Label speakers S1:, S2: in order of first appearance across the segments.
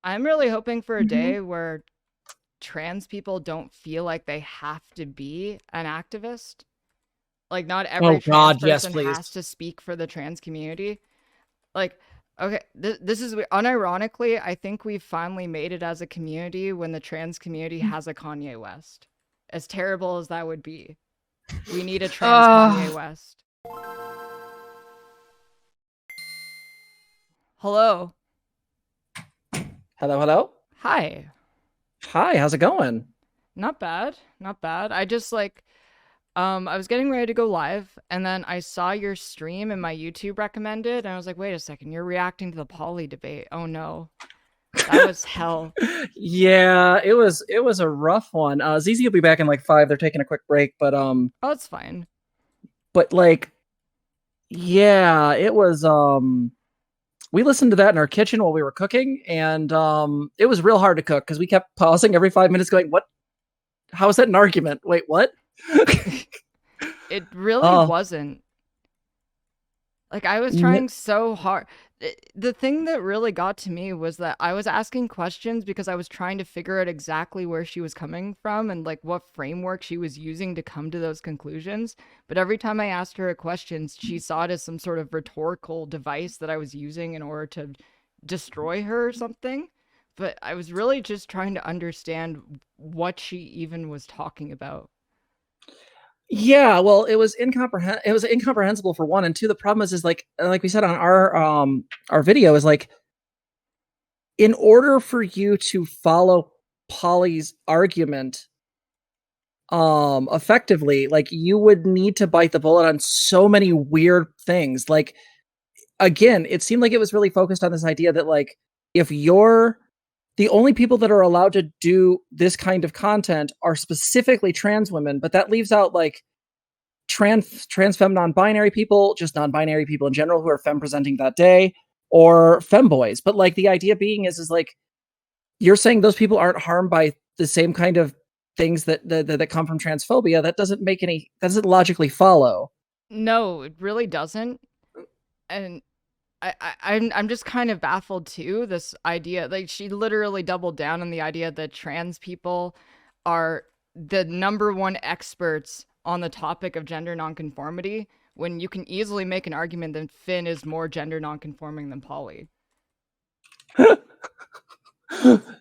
S1: I'm really hoping for a
S2: Mhm.
S1: day where trans people don't feel like they have to be an activist. Like, not every
S2: Oh
S1: trans
S2: God, yes,
S1: person
S2: please.
S1: has to speak for the trans community. Like, okay, this is unironically, I think we've finally made it as a community when the trans community has a Kanye West. As terrible as that would be, we need a trans Kanye
S2: Uh,
S1: West. Hello.
S2: hello, hello.
S1: Hi.
S2: Hi, how's it going?
S1: Not bad. Not bad. I just like I was getting ready to go live, and then I saw your stream and my YouTube recommended, and I was like, wait a second, you're reacting to the poly debate. Oh no. That was hell.
S2: Yeah, it was a rough one. ZZ will be back in like 5. They're taking a quick break,
S1: Oh, it's fine.
S2: but like, yeah, it was. We listened to that in our kitchen while we were cooking, and it was real hard to cook because we kept pausing every 5 minutes, going, "What? How is that an argument? Wait, what?"
S1: It really
S2: uh,
S1: wasn't. Like, I was
S2: n-
S1: trying so hard. The thing that really got to me was that I was asking questions because I was trying to figure out exactly where she was coming from and like what framework she was using to come to those conclusions. But every time I asked her a question, she saw it as some sort of rhetorical device that I was using in order to destroy her or something. But I was really just trying to understand what she even was talking about.
S2: yeah, well, it was incomprehensible for one, and two. The problem is like we said on our video is like in order for you to follow Polly's argument effectively, like you would need to bite the bullet on so many weird things. Like again, it seemed like it was really focused on this idea that like if you're the only people that are allowed to do this kind of content are specifically trans women, but that leaves out like trans femme non-binary people, just non-binary people in general who are femme presenting that day, or femboys. But like the idea being is like you're saying those people aren't harmed by the same kind of things that come from transphobia. That doesn't logically follow.
S1: No, it really doesn't. And I'm just kind of baffled too. This idea, like she literally doubled down on the idea that trans people are the number one experts on the topic of gender nonconformity. When you can easily make an argument that Finn is more gender nonconforming than Polly.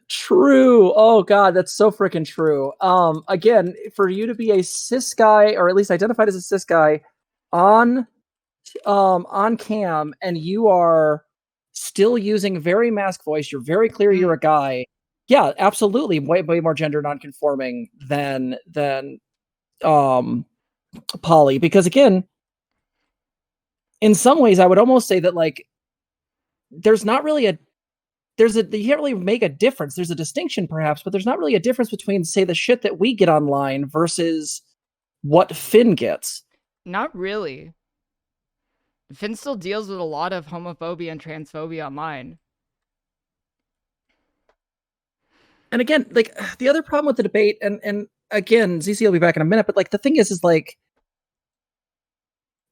S2: True. Oh god, that's so freaking true. Again, for you to be a cis guy, or at least identified as a cis guy on on cam, and you are still using very mask voice, you're very clear you're
S1: Mm.
S2: a guy. Yeah, absolutely. Way more gender nonconforming than um Polly. Because again, in some ways I would almost say that like there's not really a you can't really make a difference. There's a distinction perhaps, but there's not really a difference between, say, the shit that we get online versus what Finn gets.
S1: Not really. Finn still deals with a lot of homophobia and transphobia online.
S2: And again, like the other problem with the debate, and again, ZC will be back in a minute, but like the thing is like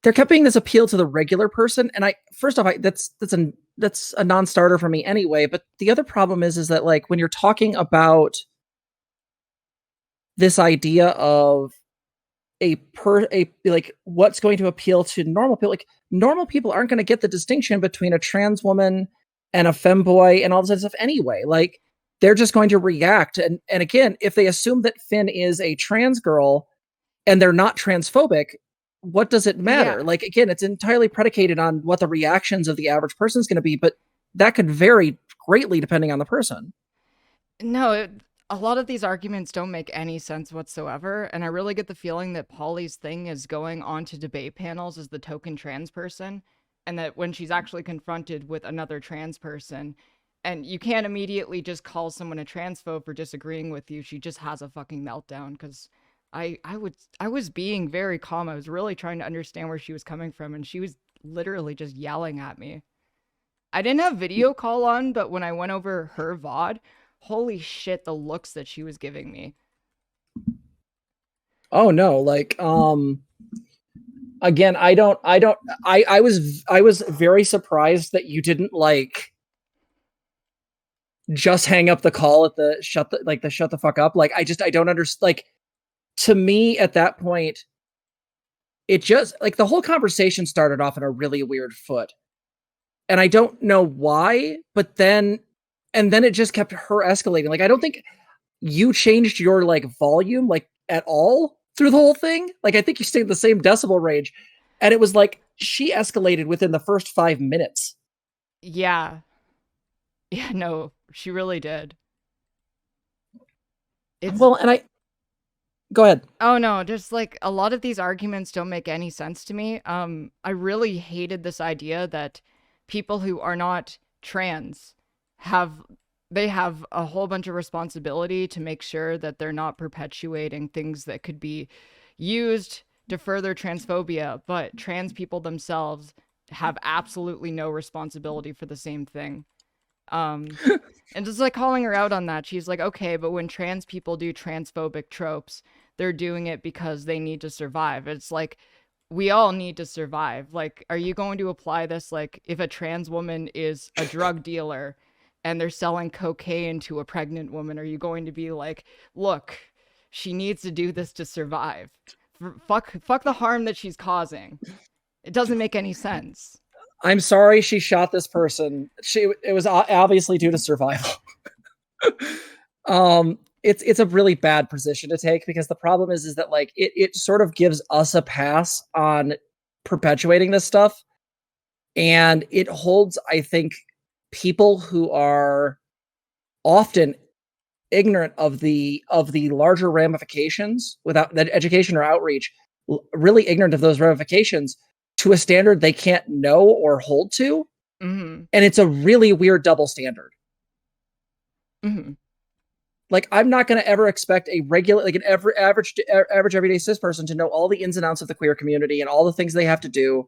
S2: there kept being this appeal to the regular person, and I first off, that's a non-starter for me anyway. But the other problem is that like when you're talking about this idea of a like what's going to appeal to normal people, like normal people aren't going to get the distinction between a trans woman and a femboy and all this other stuff anyway. Like they're just going to react, and again, if they assume that Finn is a trans girl and they're not transphobic, what does it
S1: Yeah.
S2: matter? Like again, it's entirely predicated on what the reactions of the average person is going to be, but that could vary greatly depending on the person.
S1: No, a lot of these arguments don't make any sense whatsoever, and I really get the feeling that Polly's thing is going on to debate panels as the token trans person, and that when she's actually confronted with another trans person, and you can't immediately just call someone a transphobe for disagreeing with you, she just has a fucking meltdown. Because I was being very calm. I was really trying to understand where she was coming from, and she was literally just yelling at me. I didn't have video call on, but when I went over her VOD, holy shit, the looks that she was giving me.
S2: Oh no, like again, I was very surprised that you didn't like just hang up the call at the shut the fuck up. Like I don't understand. Like to me at that point, it just like the whole conversation started off in a really weird foot. And I don't know why, but then and then it just kept her escalating. Like I don't think you changed your like volume like at all through the whole thing. Like I think you stayed in the same decibel range. And it was like she escalated within the first 5 minutes.
S1: Yeah. Yeah, no, she really did. It's
S2: Well, and I go ahead.
S1: Oh no, just like a lot of these arguments don't make any sense to me. I really hated this idea that people who are not trans have they have a whole bunch of responsibility to make sure that they're not perpetuating things that could be used to further transphobia, but trans people themselves have absolutely no responsibility for the same thing. Um, and just like calling her out on that, she's like, okay, but when trans people do transphobic tropes, they're doing it because they need to survive. It's like, we all need to survive. Like, are you going to apply this? Like, if a trans woman is a drug dealer and they're selling cocaine to a pregnant woman, are you going to be like, look, she needs to do this to survive? Fuck the harm that she's causing. It doesn't make any sense.
S2: I'm sorry she shot this person. It was obviously due to survival. It's a really bad position to take because the problem is that like it sort of gives us a pass on perpetuating this stuff, and it holds, I think, people who are often ignorant of the larger ramifications without that education or outreach, really ignorant of those ramifications to a standard they can't know or hold to.
S1: Mm-hmm.
S2: And it's a really weird double standard.
S1: Mm-hmm.
S2: Like I'm not going to ever expect a regular, like an average everyday cis person to know all the ins and outs of the queer community and all the things they have to do.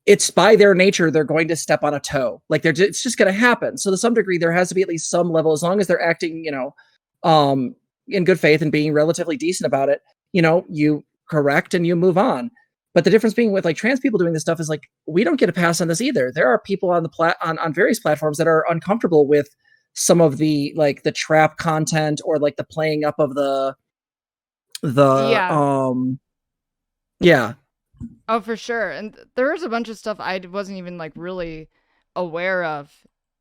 S2: It's by their nature they're going to step on a toe. Like it's just going to happen. So to some degree, there has to be at least some level, as long as they're acting, in good faith and being relatively decent about it. You correct and you move on. But the difference being with like trans people doing this stuff is like we don't get a pass on this either. There are people on the on various platforms that are uncomfortable with some of the like the trap content or like the playing up of the
S1: Yeah.
S2: yeah.
S1: Oh, for sure. And there was a bunch of stuff I wasn't even like really aware of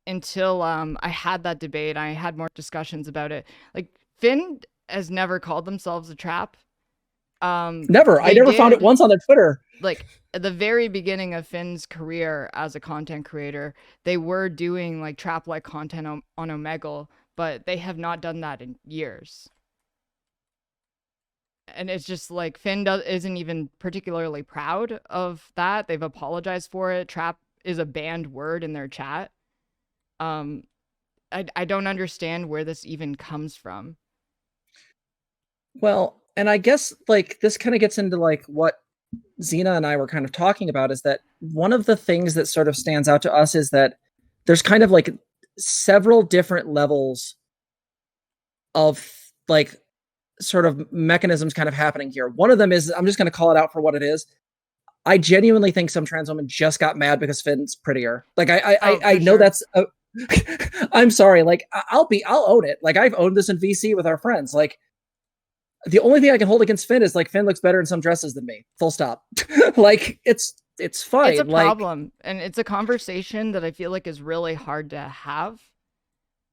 S1: until I had that debate. I had more discussions about it. Like Finn has never called themselves a trap.
S2: Never. I
S1: They
S2: never found it
S1: did
S2: once on their Twitter.
S1: like at the very beginning of Finn's career as a content creator, they were doing like trap like content on Omegle, but they have not done that in years. And it's just like isn't even particularly proud of that. They've apologized for it. Trap is a banned word in their chat. Um, I don't understand where this even comes from.
S2: Well, and I guess like this kind of gets into like what Xena and I were kind of talking about is that one of the things that sort of stands out to us is that there's kind of like several different levels of like sort of mechanisms kind of happening here. One of them is I'm just going to call it out for what it is. I genuinely think some trans women just got mad because Finn's prettier. Like
S1: Oh,
S2: I
S1: for
S2: know
S1: sure.
S2: that's I'm sorry. Like I'll own it. Like I've owned this in VC with our friends. Like the only thing I can hold against Finn is like Finn looks better in some dresses than me. Full stop. Like it's
S1: It's a
S2: fine. Like
S1: problem, and it's a conversation that I feel like is really hard to have.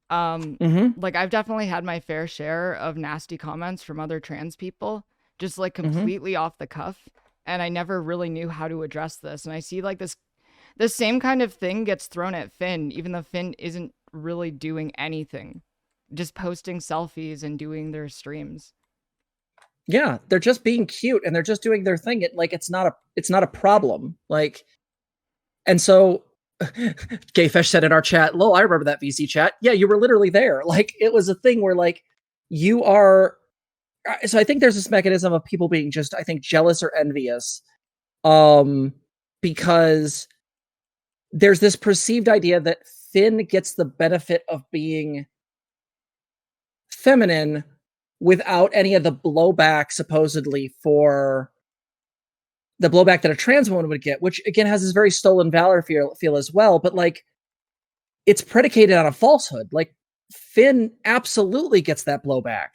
S1: Um,
S2: mm-hmm,
S1: like I've definitely had my fair share of nasty comments from other trans people, just like
S2: mm-hmm.
S1: completely off the cuff, and I never really knew how to address this. And I see like this same kind of thing gets thrown at Finn, even though Finn isn't really doing anything, just posting selfies and doing their streams.
S2: Yeah, they're just being cute and they're just doing their thing. It's not a problem. Like, and so Gayfesh said in our chat, "Lo, I remember that VC chat. Yeah, you were literally there. Like, it was a thing where like you are." So I think there's this mechanism of people being just, I think, jealous or envious, um, because there's this perceived idea that Finn gets the benefit of being feminine without any of the blowback supposedly for the blowback that a trans woman would get, which again has this very stolen valor feel as well. But like it's predicated on a falsehood. Like Finn absolutely gets that blowback.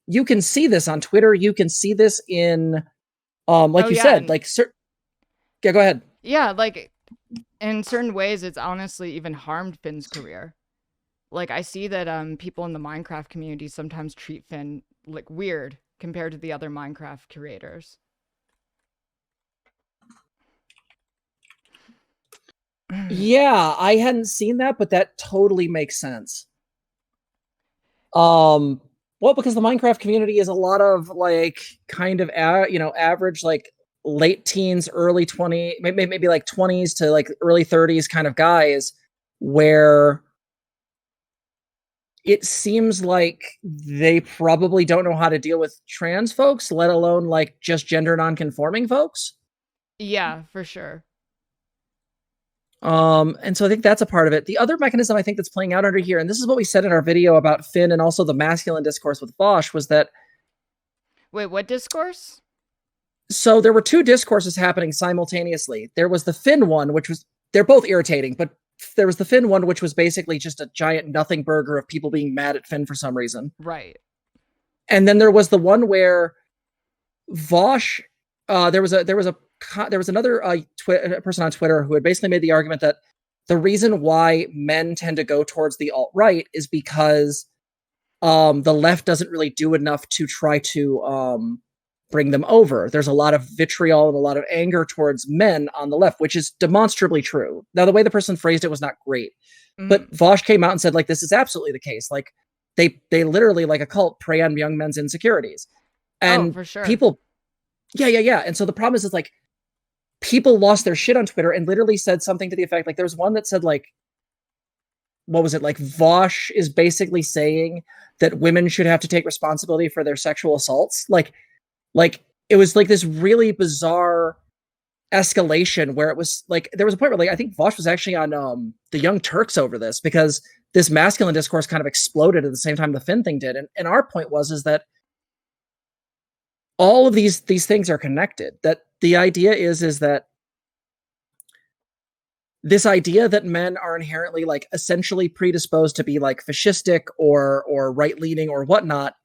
S2: You can see this on Twitter. You can see this in, like
S1: Oh
S2: you
S1: yeah,
S2: said,
S1: and
S2: like, yeah, go ahead.
S1: yeah, like in certain ways, it's honestly even harmed Finn's career. Like I see that people in the Minecraft community sometimes treat Finn like weird compared to the other Minecraft creators.
S2: Yeah, I hadn't seen that, but that totally makes sense. Well, because the Minecraft community is a lot of like kind of average like late teens, early 20, maybe like 20s to like early 30s kind of guys, where it seems like they probably don't know how to deal with trans folks, let alone like just gender non-conforming folks.
S1: Yeah, for sure.
S2: And so I think that's a part of it. The other mechanism I think that's playing out under here, and this is what we said in our video about Finn and also the masculine discourse with Bosch, was that
S1: Wait, what discourse?
S2: so there were two discourses happening simultaneously. There was the Finn one, which was they're both irritating, but there was the Finn one, which was basically just a giant nothing burger of people being mad at Finn for some reason.
S1: Right.
S2: And then there was the one where Vosh, there was another person on Twitter who had basically made the argument that the reason why men tend to go towards the alt right is because the left doesn't really do enough to try to bring them over. There's a lot of vitriol and a lot of anger towards men on the left, which is demonstrably true. Now, the way the person phrased it was not great, but Vosh came out and said, like, this is absolutely the case. Like, they literally, like a cult, prey on young men's insecurities.
S1: Oh,
S2: And
S1: for sure.
S2: people, yeah. And so the problem is like, people lost their shit on Twitter and literally said something to the effect, like, there was one that said, like, what was it? Like, Vosh is basically saying that women should have to take responsibility for their sexual assaults. Like it was like this really bizarre escalation where it was like there was a point where like I think Vosh was actually on the Young Turks over this because this masculine discourse kind of exploded at the same time the Finn thing did. And our point was is that all of these things are connected. That the idea is that this idea that men are inherently like essentially predisposed to be like fascistic or right leaning or whatnot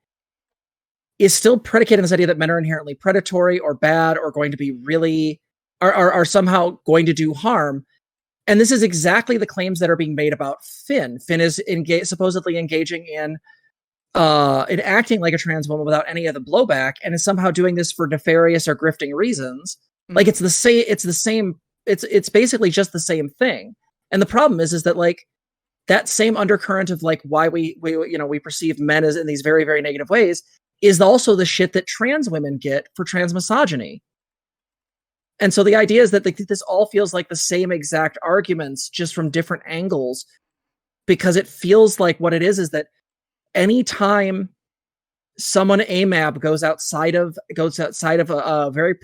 S2: is still predicated on this idea that men are inherently predatory or bad or going to be really are somehow going to do harm. And this is exactly the claims that are being made about Finn. Finn is supposedly engaging in acting like a trans woman without any of the blowback, and is somehow doing this for nefarious or grifting reasons. Like it's the same. It's basically just the same thing. And the problem is that like that same undercurrent of like why we perceive men as in these very, very negative ways is also the shit that trans women get for trans misogyny. And so the idea is that this all feels like the same exact arguments, just from different angles, because it feels like what it is that anytime someone AMAB goes outside of a very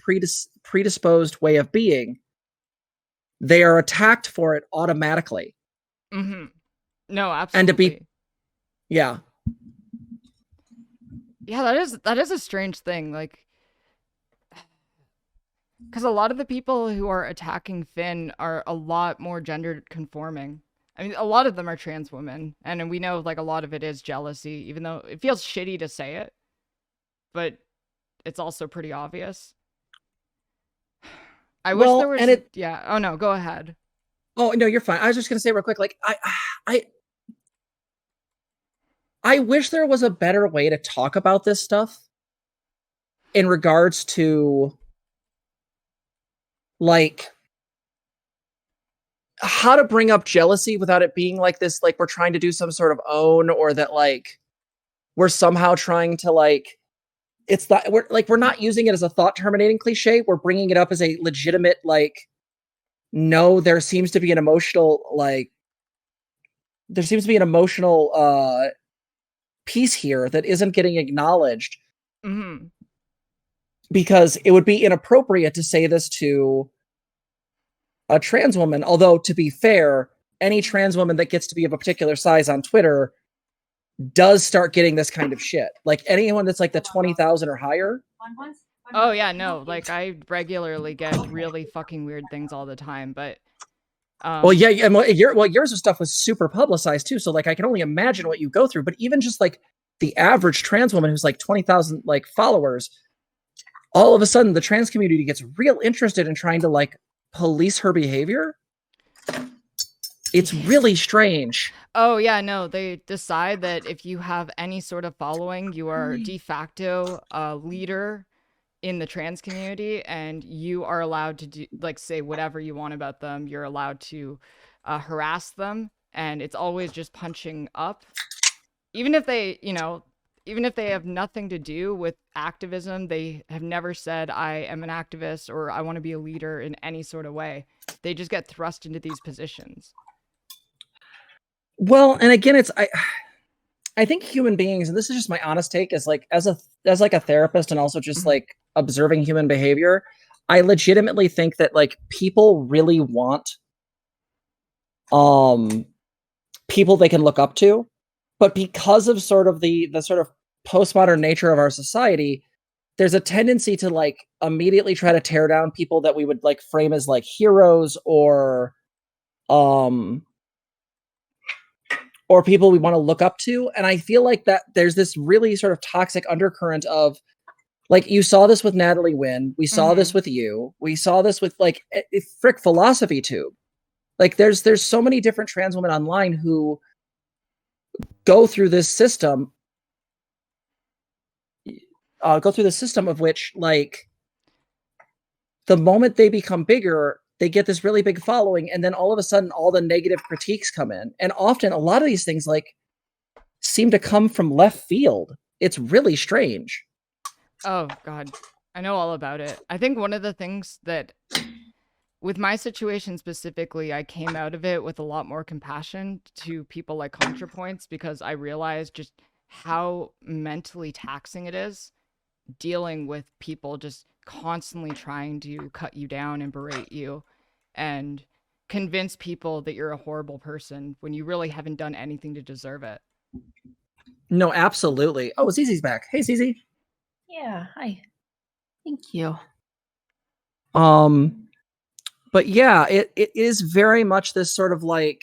S2: predisposed way of being, they are attacked for it automatically.
S1: Mm-hmm. No, absolutely.
S2: And to be, yeah.
S1: Yeah, that is a strange thing. Like, because a lot of the people who are attacking Finn are a lot more gender conforming. I mean, a lot of them are trans women, and we know like a lot of it is jealousy, even though it feels shitty to say it, but it's also pretty obvious. I wish there
S2: Well,
S1: was,
S2: and it.
S1: yeah. Oh no, go ahead.
S2: Oh no, you're fine. I was just gonna say real quick, like I I wish there was a better way to talk about this stuff in regards to like how to bring up jealousy without it being like this, like we're trying to do some sort of own, or that like we're somehow trying to like it's that we're not using it as a thought terminating cliche. We're bringing it up as a legitimate like no, there seems to be an emotional piece here that isn't getting acknowledged.
S1: Mm-hmm.
S2: Because it would be inappropriate to say this to a trans woman. Although, to be fair, any trans woman that gets to be of a particular size on Twitter does start getting this kind of shit. Like anyone that's like the 20,000 or higher.
S1: Oh yeah, no. Like I regularly get really fucking weird things all the time, but
S2: Well,
S1: Um,
S2: yeah, and yours stuff was super publicized too. So like, I can only imagine what you go through. But even just like the average trans woman who's like 20,000 like followers, all of a sudden the trans community gets real interested in trying to like police her behavior. It's really strange.
S1: oh yeah, no, they decide that if you have any sort of following, you are de facto a leader in the trans community, and you are allowed to do like say whatever you want about them. You're allowed to harass them, and it's always just punching up, even if they, even if they have nothing to do with activism. They have never said I am an activist or I want to be a leader in any sort of way. They just get thrust into these positions.
S2: Well, and again, I think human beings, and this is just my honest take, as like as like a therapist and also just
S1: Mm-hmm.
S2: like observing human behavior, I legitimately think that like people really want um people they can look up to, but because of sort of the sort of postmodern nature of our society, there's a tendency to like immediately try to tear down people that we would like frame as like heroes um or people we want to look up to. And I feel like that there's this really sort of toxic undercurrent of like, you saw this with Natalie Wynn, we saw
S1: Mm-hmm.
S2: this with you, we saw this with like frick philosophy tube. Like there's so many different trans women online who go through this system, of which like the moment they become bigger, they get this really big following, and then all of a sudden all the negative critiques come in. And often a lot of these things like seem to come from left field. It's really strange.
S1: Oh God, I know all about it. I think one of the things that, with my situation specifically, I came out of it with a lot more compassion to people like ContraPoints, because I realized just how mentally taxing it is dealing with people just constantly trying to cut you down and berate you and convince people that you're a horrible person when you really haven't done anything to deserve it.
S2: No, absolutely. Oh, Zizi's back. Hey, Zizi.
S3: Yeah, hi. Thank you.
S2: Um, but yeah, it is very much this sort of like,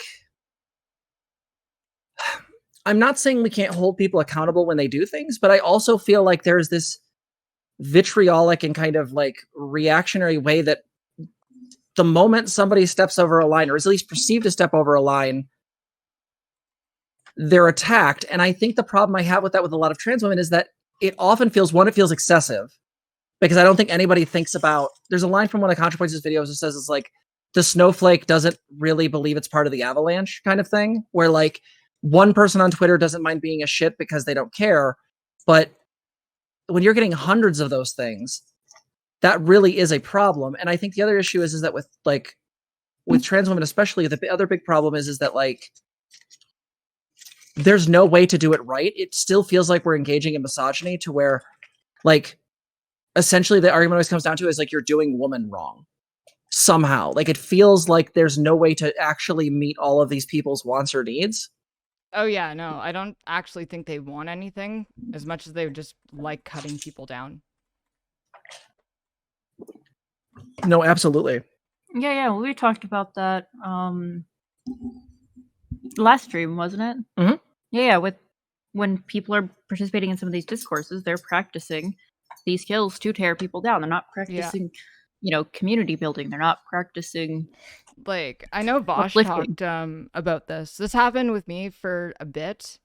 S2: I'm not saying we can't hold people accountable when they do things, but I also feel like there's this vitriolic and kind of like reactionary way that the moment somebody steps over a line, or is at least perceived to step over a line, they're attacked. And I think the problem I have with that with a lot of trans women is that it often feels, one, it feels excessive, because I don't think anybody thinks about, there's a line from one of ContraPoints' videos that says it's like, the snowflake doesn't really believe it's part of the avalanche kind of thing, where like one person on Twitter doesn't mind being a shit because they don't care. But when you're getting hundreds of those things, that really is a problem. And I think the other issue is that with like, with trans women especially, the other big problem is that like, there's no way to do it right. It still feels like we're engaging in misogyny, to where like, essentially the argument always comes down to is like, you're doing woman wrong somehow. Like it feels like there's no way to actually meet all of these people's wants or needs.
S1: Oh yeah, no, I don't actually think they want anything as much as they would just like cutting people down.
S2: No, absolutely.
S3: Yeah, we talked about that last stream, wasn't it?
S2: Mhm.
S3: Yeah, with when people are participating in some of these discourses, they're practicing these skills to tear people down. They're not
S1: Yeah.
S3: practicing, community building. They're not practicing.
S1: Like, I know Vosh
S3: Uplifting.
S1: talked about this. This happened with me for a bit.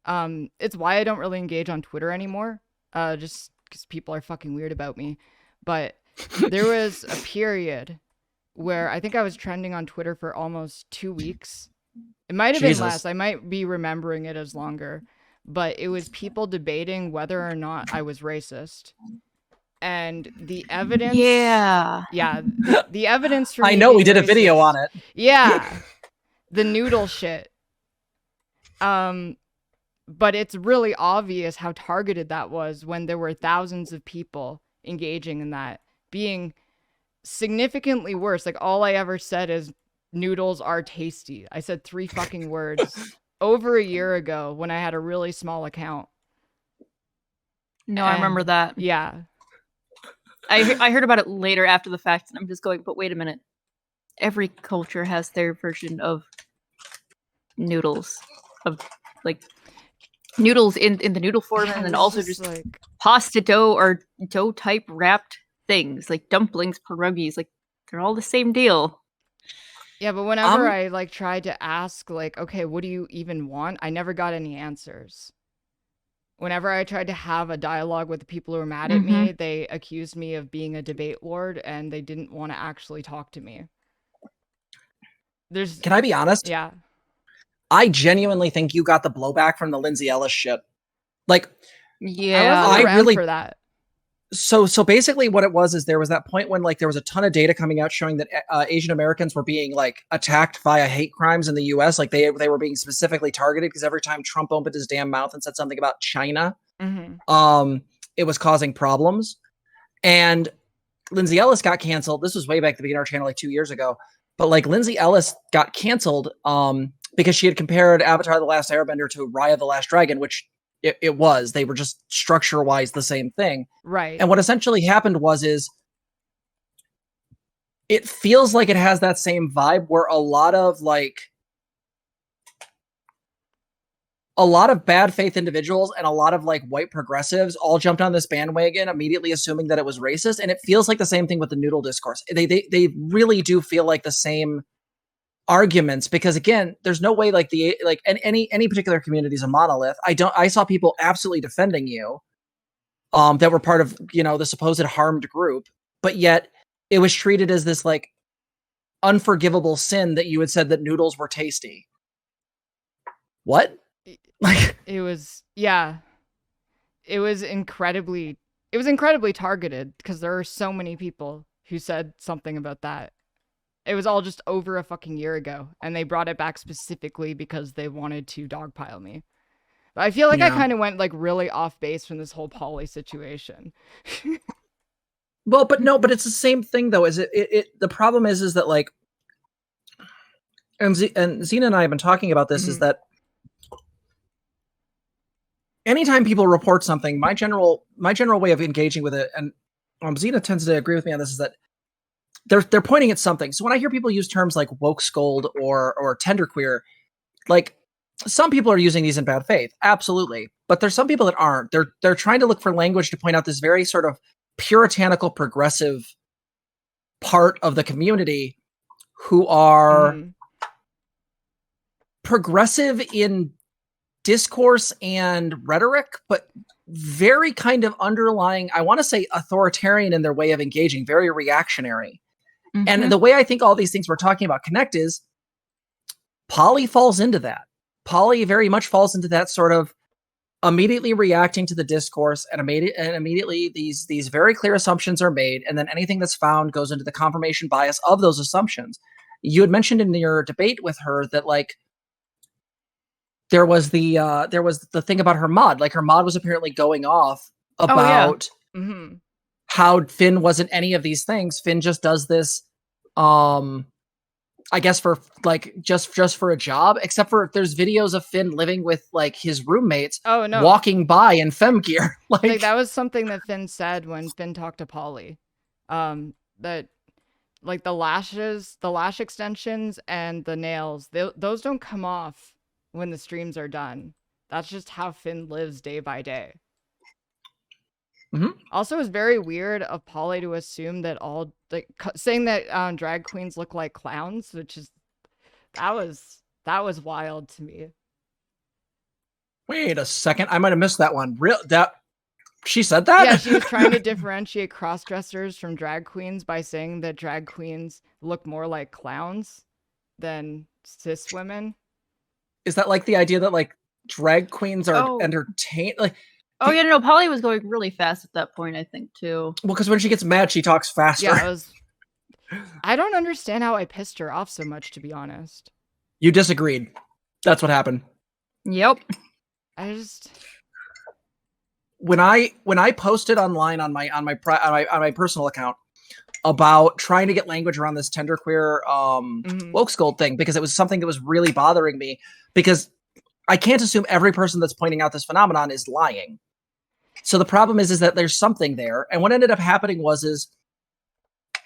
S1: It's why I don't really engage on Twitter anymore. Just because people are fucking weird about me. But there was a period where I think I was trending on Twitter for almost 2 weeks. It might have been
S2: Jesus.
S1: less. I might be remembering it as longer. But it was people debating whether or not I was racist. And the evidence,
S3: Yeah.
S1: the evidence for
S2: I
S1: me
S2: know we
S1: being
S2: did a video
S1: racist-
S2: on it.
S1: Yeah, the noodle shit. But it's really obvious how targeted that was when there were thousands of people engaging in that, being significantly worse. Like, all I ever said is noodles are tasty. I said 3 fucking words over a year ago when I had a really small account.
S3: No, I remember
S1: And
S3: that.
S1: yeah.
S3: I heard about it later after the fact, and I'm just going, but wait a minute. every culture has their version of noodles, of like noodles in the noodle form, and then
S1: it's
S3: also
S1: just
S3: just
S1: like
S3: pasta dough or dough type wrapped things like dumplings, pierogies. Like they're all the same deal.
S1: yeah, but whenever I like tried to ask like, okay, what do you even want? I never got any answers. Whenever I tried to have a dialogue with the people who were mad at me, they accused me of being a debate lord and they didn't want to actually talk to me.
S2: Can I be honest?
S1: Yeah.
S2: I genuinely think you got the blowback from the Lindsay Ellis shit. Like,
S3: Yeah,
S1: I wasn't around for that.
S2: So basically what it was is there was that point when like there was a ton of data coming out showing that Asian Americans were being like attacked via hate crimes in the US. Like they were being specifically targeted because every time Trump opened his damn mouth and said something about China, it was causing problems. And Lindsay Ellis got canceled. This was way back at the beginning of our channel, like 2 years ago. But like Lindsay Ellis got canceled because she had compared Avatar: The Last Airbender to Raya the Last Dragon, which it was. They were just structure-wise the same thing.
S1: Right.
S2: And what essentially happened is it feels like it has that same vibe where a lot of bad faith individuals and a lot of like white progressives all jumped on this bandwagon, immediately assuming that it was racist. And it feels like the same thing with the noodle discourse. They really do feel like the same arguments, because again, there's no way like any particular community is a monolith. I saw people absolutely defending you that were part of, the supposed harmed group, but yet it was treated as this like unforgivable sin that you had said that noodles were tasty. What? Like
S1: it was incredibly targeted because there are so many people who said something about that. It was all just over a fucking year ago, and they brought it back specifically because they wanted to dogpile me. But I feel like I kind of went like really off base from this whole Polly situation.
S2: Well, but it's the same thing though. Is it the problem is that like, and Xena and I have been talking about this, is that anytime people report something, my general way of engaging with it, and Xena tends to agree with me on this, is that they're pointing at something. So when I hear people use terms like woke scold or tenderqueer, like some people are using these in bad faith, absolutely, but there's some people that aren't. They're trying to look for language to point out this very sort of puritanical progressive part of the community who are progressive in discourse and rhetoric, but very kind of underlying, I want to say authoritarian in their way of engaging, very reactionary. And the way I think all these things we're talking about connect is Polly falls into that. Polly very much falls into that sort of immediately reacting to the discourse, and immediately these very clear assumptions are made, and then anything that's found goes into the confirmation bias of those assumptions. You had mentioned in your debate with her that like there was the thing about her mod. Like her mod was apparently going off about how Finn wasn't any of these things. Finn just does this, I guess for like just for a job, except for there's videos of Finn living with like his roommates walking by in femme gear. like
S1: that was something that Finn said when Finn talked to Polly. That like the lash extensions and the nails, those don't come off when the streams are done. That's just how Finn lives day by day. Also, it's very weird of Polly to assume that all like saying that drag queens look like clowns, which is that was wild to me.
S2: Wait a second, I might have missed that one. She said that?
S1: Yeah, she was trying to differentiate cross-dressers from drag queens by saying that drag queens look more like clowns than cis women.
S2: Is that like the idea that like drag queens are entertained? Like,
S3: no, Polly was going really fast at that point, I think, too.
S2: Well, because when she gets mad, she talks faster.
S1: Yeah, I don't understand how I pissed her off so much, to be honest.
S2: You disagreed. That's what happened.
S3: Yep.
S2: When I posted online on my personal account about trying to get language around this tenderqueer woke scold thing, because it was something that was really bothering me, because I can't assume every person that's pointing out this phenomenon is lying. So the problem is that there's something there. And what ended up happening was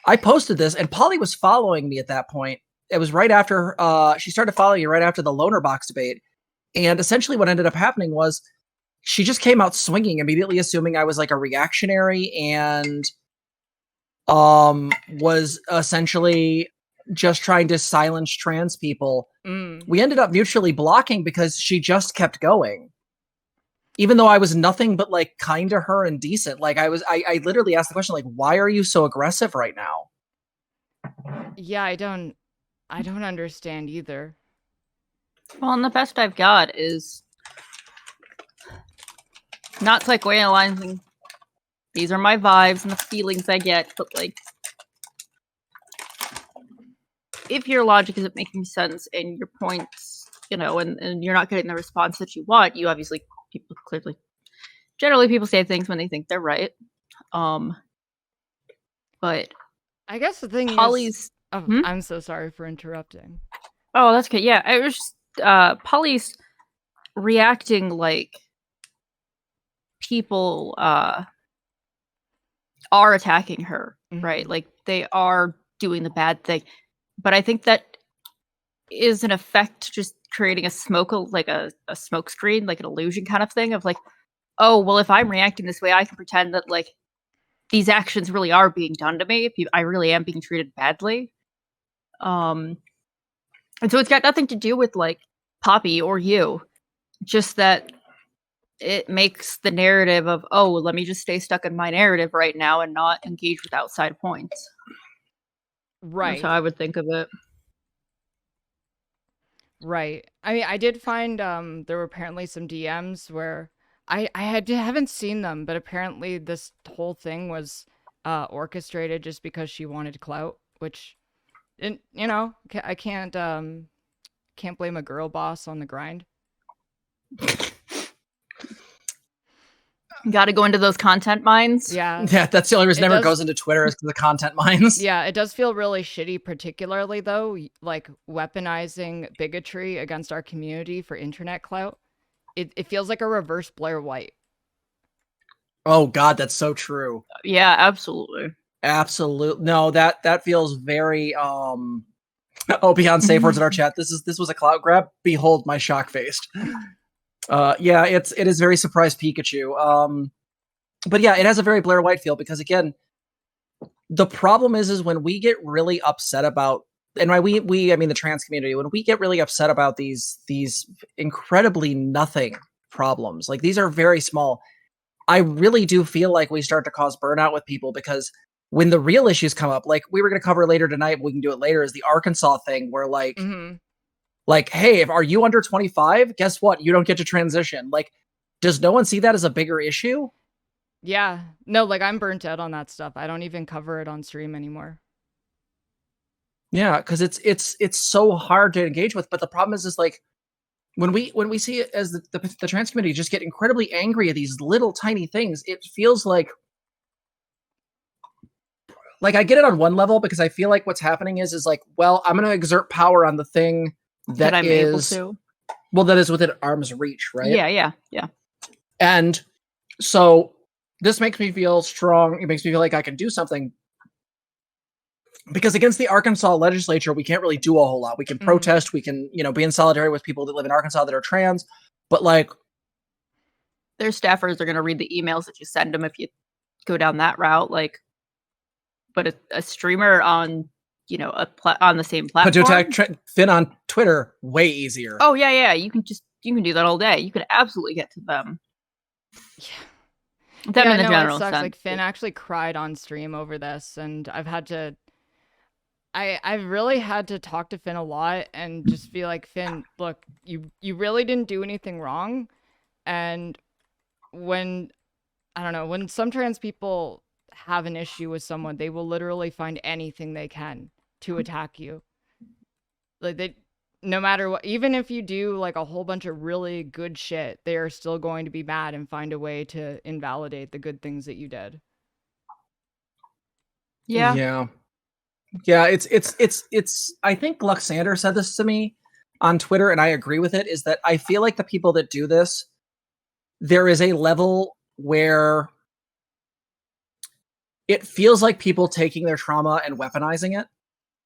S2: I posted this, and Polly was following me at that point. It was right after she started following you right after the loner box debate. And essentially what ended up happening was she just came out swinging, immediately assuming I was like a reactionary, and was essentially just trying to silence trans people. We ended up mutually blocking because she just kept going. Even though I was nothing but like kind to her and decent. Like I literally asked the question, like, why are you so aggressive right now?
S1: Yeah, I don't understand either.
S3: Well, and the best I've got is not psychoanalyzing. These are my vibes and the feelings I get, but like, if your logic isn't making sense and your points, and you're not getting the response that you want, you obviously, generally people say things when they think they're right. But
S1: I guess the thing
S3: Polly's.
S1: is, I'm so sorry for interrupting.
S3: Oh, that's good. Yeah, it was just Polly's reacting like people are attacking her, right? Like they are doing the bad thing. But I think that is an effect just creating a smoke screen, like an illusion kind of thing of like, oh, well, if I'm reacting this way, I can pretend that like these actions really are being done to me. I really am being treated badly. And so it's got nothing to do with like Poppy or you, just that it makes the narrative of, oh, let me just stay stuck in my narrative right now and not engage with outside points.
S1: Right.
S3: That's how I would think of it.
S1: Right. I mean, I did find there were apparently some DMs where I haven't seen them, but apparently this whole thing was orchestrated just because she wanted clout, which, I can't blame a girl boss on the grind.
S3: Got to go into those content mines.
S1: Yeah.
S2: Yeah, that's the only reason it never goes into Twitter is because the content mines.
S1: Yeah, it does feel really shitty, particularly though, like weaponizing bigotry against our community for internet clout. It feels like a reverse Blair White.
S2: Oh God, that's so true.
S3: Yeah, absolutely.
S2: Absolutely. No, that feels very oh, beyond safe words in our chat. This was a clout grab. Behold my shock faced. Yeah, it is very surprise Pikachu. But yeah, it has a very Blair White feel because again, the problem is when we get really upset about, and I mean the trans community, when we get really upset about these incredibly nothing problems, like these are very small, I really do feel like we start to cause burnout with people because when the real issues come up, like we were going to cover later tonight, we can do it later, is the Arkansas thing where like, like, hey, are you under 25? Guess what? You don't get to transition. Like, does no one see that as a bigger issue?
S1: Yeah. No, like I'm burnt out on that stuff. I don't even cover it on stream anymore.
S2: Yeah, because it's so hard to engage with. But the problem is like when we see it as the trans community just get incredibly angry at these little tiny things, it feels like I get it on one level because I feel like what's happening is like, well, I'm going to exert power on the thing that
S3: I'm able to.
S2: Well, that is within arm's reach, right?
S3: Yeah.
S2: And so this makes me feel strong. It makes me feel like I can do something. Because against the Arkansas legislature, we can't really do a whole lot. We can protest. We can, be in solidarity with people that live in Arkansas that are trans. But like,
S3: their staffers are going to read the emails that you send them if you go down that route. Like, but a streamer on, on the same platform.
S2: But to attack Finn on Twitter, way easier.
S3: Oh yeah. You can do that all day. You could absolutely get to them.
S1: Yeah.
S3: Them in the general
S1: it sucks.
S3: sense.
S1: Like Finn actually cried on stream over this, and I've really had to talk to Finn a lot and just be like, Finn, look, you really didn't do anything wrong. And when some trans people have an issue with someone, they will literally find anything they can to attack you. Like no matter what, even if you do like a whole bunch of really good shit, they are still going to be mad and find a way to invalidate the good things that you did.
S3: Yeah.
S2: Yeah, it's I think Luxander said this to me on Twitter, and I agree with it, is that I feel like the people that do this, there is a level where it feels like people taking their trauma and weaponizing it.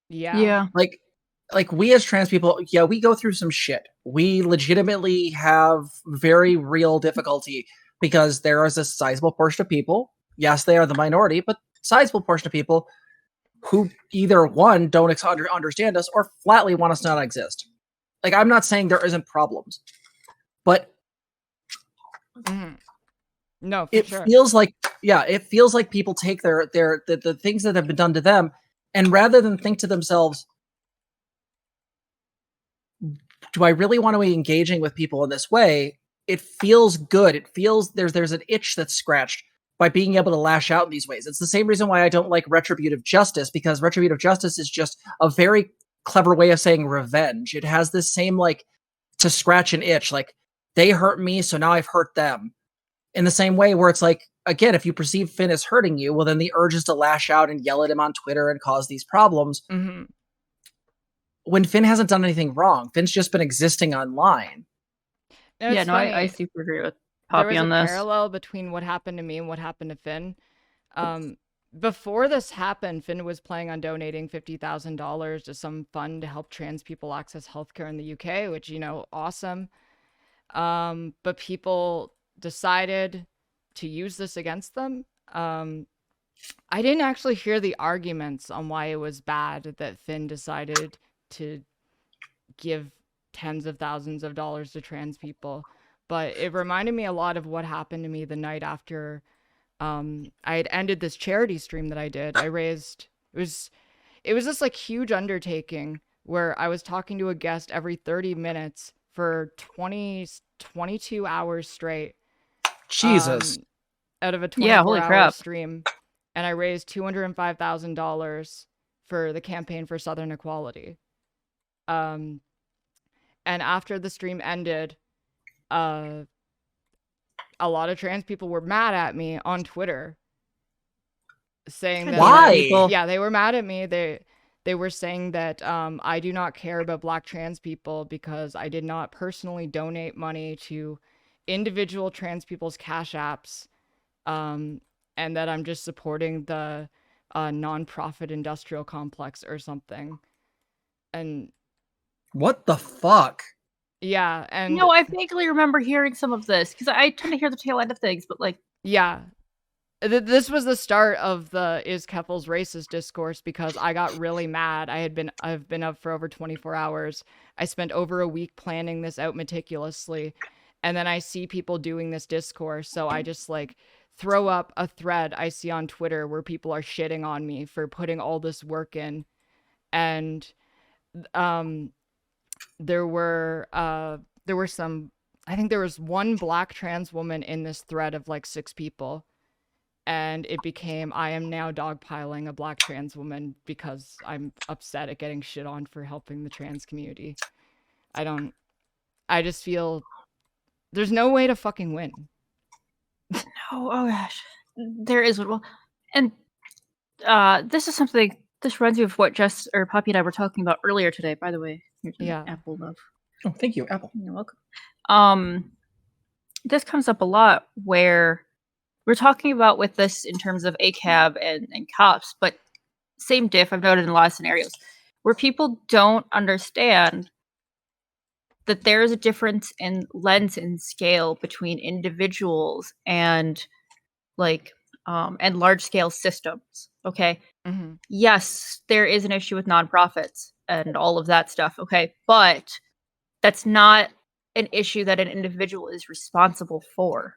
S1: Yeah.
S2: Like we as trans people, yeah, we go through some shit. We legitimately have very real difficulty because there is a sizable portion of people. Yes, they are the minority, but sizable portion of people who either one don't understand us or flatly want us to not exist. Like I'm not saying there isn't problems, but
S1: No, for
S2: it
S1: sure.
S2: feels like it feels like people take the things that have been done to them, and rather than think to themselves, do I really want to be engaging with people in this way? It feels good. It feels there's an itch that's scratched by being able to lash out in these ways. It's the same reason why I don't like retributive justice, because retributive justice is just a very clever way of saying revenge. It has this same like to scratch an itch, like they hurt me, so now I've hurt them. In the same way where it's like, again, if you perceive Finn as hurting you, well, then the urge is to lash out and yell at him on Twitter and cause these problems. When Finn hasn't done anything wrong, Finn's just been existing online.
S1: No,
S3: Yeah,
S1: it's
S3: no,
S1: funny.
S3: I super agree with
S1: There
S3: Poppy
S1: was a
S3: on this.
S1: parallel between what happened to me and what happened to Finn. Before this happened, Finn was planning on donating $50,000 to some fund to help trans people access healthcare in the UK, which, you know, awesome. But people decided to use this against them. I didn't actually hear the arguments on why it was bad that Finn decided to give tens of thousands of dollars to trans people, but it reminded me a lot of what happened to me the night after I had ended this charity stream that I did. I raised it was this like huge undertaking where I was talking to a guest every 30 minutes for 22 hours straight
S2: Jesus.
S1: out of a
S3: Yeah,
S1: 24
S3: holy
S1: hour
S3: crap.
S1: stream, and I raised $205,000 for the campaign for Southern Equality. And after the stream ended, uh, a lot of trans people were mad at me on Twitter, saying that
S3: Damn it,
S2: Why?
S3: people.
S1: yeah, they were mad at me. They were saying that I do not care about Black trans people because I did not personally donate money to individual trans people's cash apps, and that I'm just supporting the nonprofit industrial complex or something. And
S2: What the fuck?
S1: yeah, and
S3: No, I vaguely remember hearing some of this because I tend to hear the tail end of things, but like,
S1: yeah, this was the start of the "is Keffals racist" discourse because I got really mad. I've been up for over 24 hours. I spent over a week planning this out meticulously, and then I see people doing this discourse, so I just like throw up a thread I see on Twitter where people are shitting on me for putting all this work in, and um there were some, I think there was one Black trans woman in this thread of like 6 people, and it became I am now dogpiling a Black trans woman because I'm upset at getting shit on for helping the trans community. I just feel there's no way to fucking win.
S3: oh gosh, there is one. Well, and this is something. This reminds me of what Jess or Poppy and I were talking about earlier today. By the way, here's an
S1: Yeah.
S3: apple love.
S2: Oh, thank you, Apple.
S3: You're welcome. This comes up a lot where we're talking about with this in terms of ACAB and cops, but same diff I've noted in a lot of scenarios where people don't understand that there is a difference in lens and scale between individuals and like and large scale systems. Okay.
S1: Mm-hmm.
S3: Yes, there is an issue with nonprofits and all of that stuff. Okay. But that's not an issue that an individual is responsible for.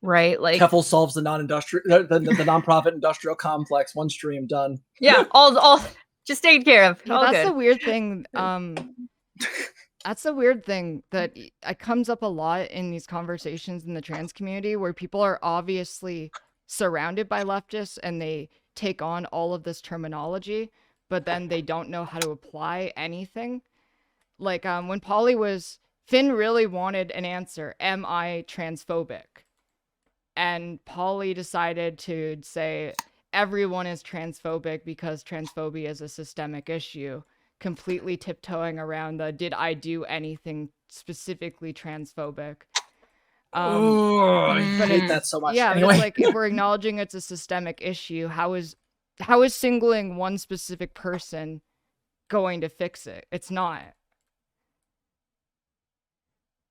S3: Right? Like
S2: Keffel solves the non-industrial, the nonprofit industrial complex. One stream done.
S3: yeah, all just taken care of.
S1: Yeah,
S3: all
S1: that's
S3: good.
S1: the weird thing. That's the weird thing that it comes up a lot in these conversations in the trans community where people are obviously surrounded by leftists and they take on all of this terminology, but then they don't know how to apply anything. Like when Finn really wanted an answer, am I transphobic? And Polly decided to say everyone is transphobic because transphobia is a systemic issue, completely tiptoeing around the did I do anything specifically transphobic?
S2: Oh, I
S1: But
S2: hate
S1: it's
S2: that so much.
S1: yeah, but it's
S2: Anyway,
S1: like if we're acknowledging it's a systemic issue, how is singling one specific person going to fix it? It's not.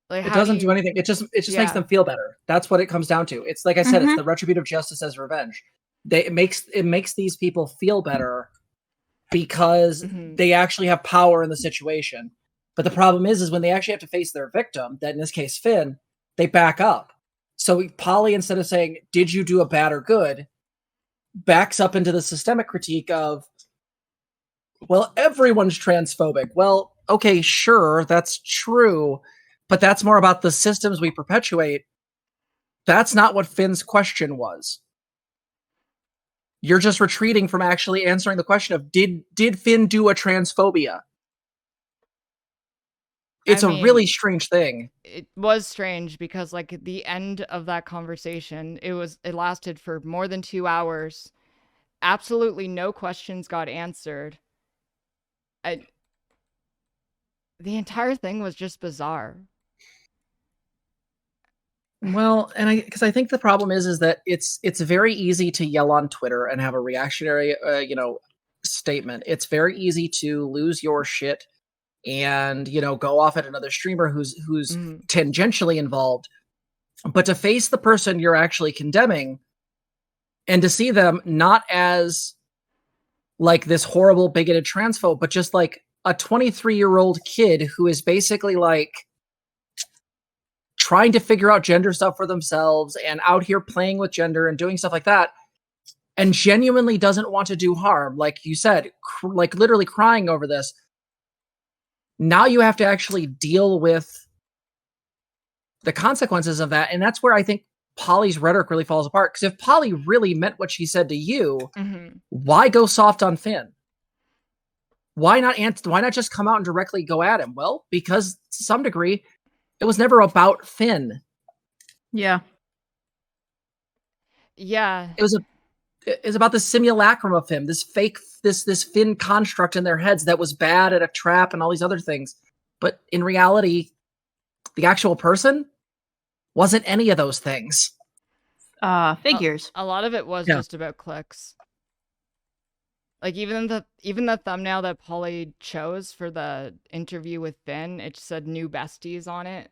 S1: Like
S2: it
S1: how do
S2: doesn't do
S1: you
S2: anything. It just makes
S1: yeah.
S2: them feel better. That's what it comes down to. It's like I said, it's
S3: Mm-hmm.
S2: the retributive justice as revenge. It makes these people feel better because
S1: Mhm.
S2: they actually have power in the situation. But the problem is when they actually have to face their victim, that in this case Finn, they back up. So Polly, instead of saying, "Did you do a bad or good?" backs up into the systemic critique of, well, everyone's transphobic. Well, okay, sure, that's true, but that's more about the systems we perpetuate. That's not what Finn's question was. You're just retreating from actually answering the question of did Finn do a transphobia?
S1: I
S2: It's a really
S1: mean,
S2: strange thing.
S1: it was strange because like at the end of that conversation, it lasted for more than 2 hours. Absolutely no questions got answered. I, the entire thing was just bizarre.
S2: Well, and I think the problem is that it's very easy to yell on Twitter and have a reactionary statement. It's very easy to lose your shit and go off at another streamer who's
S1: Mhm.
S2: tangentially involved, but to face the person you're actually condemning and to see them not as like this horrible bigoted transphobe, but just like a 23-year-old kid who is basically like trying to figure out gender stuff for themselves and out here playing with gender and doing stuff like that and genuinely doesn't want to do harm, like you said, like literally crying over this. Now you have to actually deal with the consequences of that. And that's where I think Polly's rhetoric really falls apart. Because if Polly really meant what she said to you,
S1: Mhm.
S2: why go soft on Finn? Why not just come out and directly go at him? Well, because to some degree, it was never about Finn.
S3: Yeah.
S1: Yeah.
S2: It was about the simulacrum of him, this fake, this Finn construct in their heads that was bad at a trap and all these other things. But in reality, the actual person wasn't any of those things.
S3: Figures.
S1: A lot of it was
S2: Yeah.
S1: just about clicks. Like even the thumbnail that Polly chose for the interview with Finn, it said new besties on it.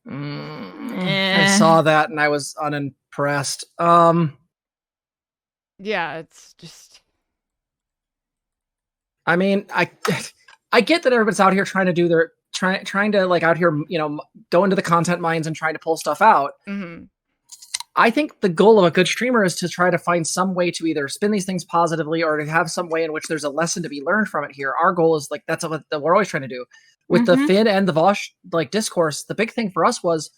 S2: I saw that and I was unimpressed.
S1: Yeah, it's just
S2: I mean, I get that everybody's out here trying to do their trying to like out here, go into the content mines and trying to pull stuff out.
S1: mhm.
S2: I think the goal of a good streamer is to try to find some way to either spin these things positively or to have some way in which there's a lesson to be learned from it here. Our goal is like that's what we're always trying to do. With the
S3: Mhm.
S2: Finn and the Vosh like discourse, the big thing for us was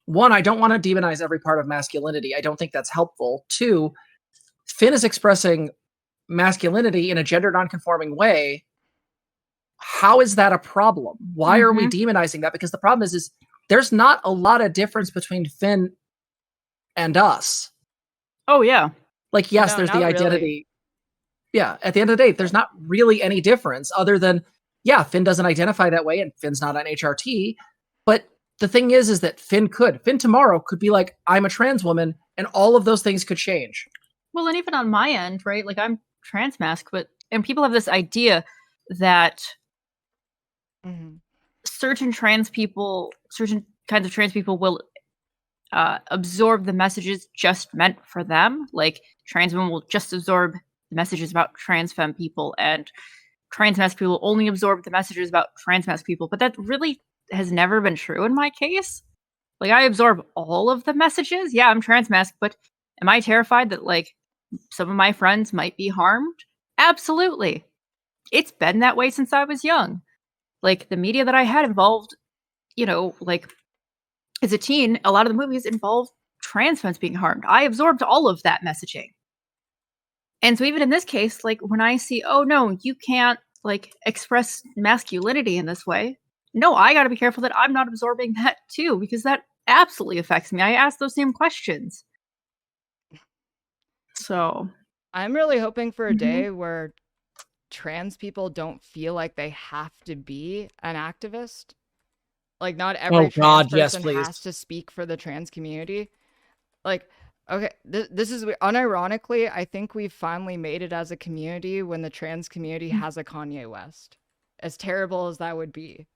S2: one, I don't want to demonize every part of masculinity. I don't think that's helpful. Two, Finn is expressing masculinity in a gender nonconforming way. How is that a problem? Why are we
S3: Mhm.
S2: demonizing that? Because the problem is there's not a lot of difference between Finn and us.
S3: Oh yeah.
S2: Like, yes,
S1: No,
S2: there's the
S1: not really.
S2: identity. Yeah, at the end of the day, there's not really any difference other than, yeah, Finn doesn't identify that way and Finn's not on HRT. But the thing is that Finn tomorrow could be like, I'm a trans woman, and all of those things could change.
S3: Well, and even on my end, right? Like I'm transmasc, and people have this idea that
S1: Mhm.
S3: certain kinds of trans people will absorb the messages just meant for them. Like trans women will just absorb the messages about trans femme people, and trans masc people only absorb the messages about trans masc people. But that really has never been true in my case. Like I absorb all of the messages. Yeah, I'm trans masc, but am I terrified that like some of my friends might be harmed? Absolutely. It's been that way since I was young. Like the media that I had involved, like as a teen, a lot of the movies involved trans femmes being harmed. I absorbed all of that messaging. And so even in this case, like when I see, oh no, you can't like express masculinity in this way. No, I got to be careful that I'm not absorbing that too, because that absolutely affects me. I ask those same questions. So,
S1: I'm really hoping for a
S3: mhm.
S1: day where trans people don't feel like they have to be an activist. Like, not every
S2: Oh
S1: trans
S2: God, yes,
S1: person
S2: please.
S1: has to speak for the trans community. Like, okay, this is unironically, I think we've finally made it as a community when the trans community has a Kanye West. As terrible as that would be,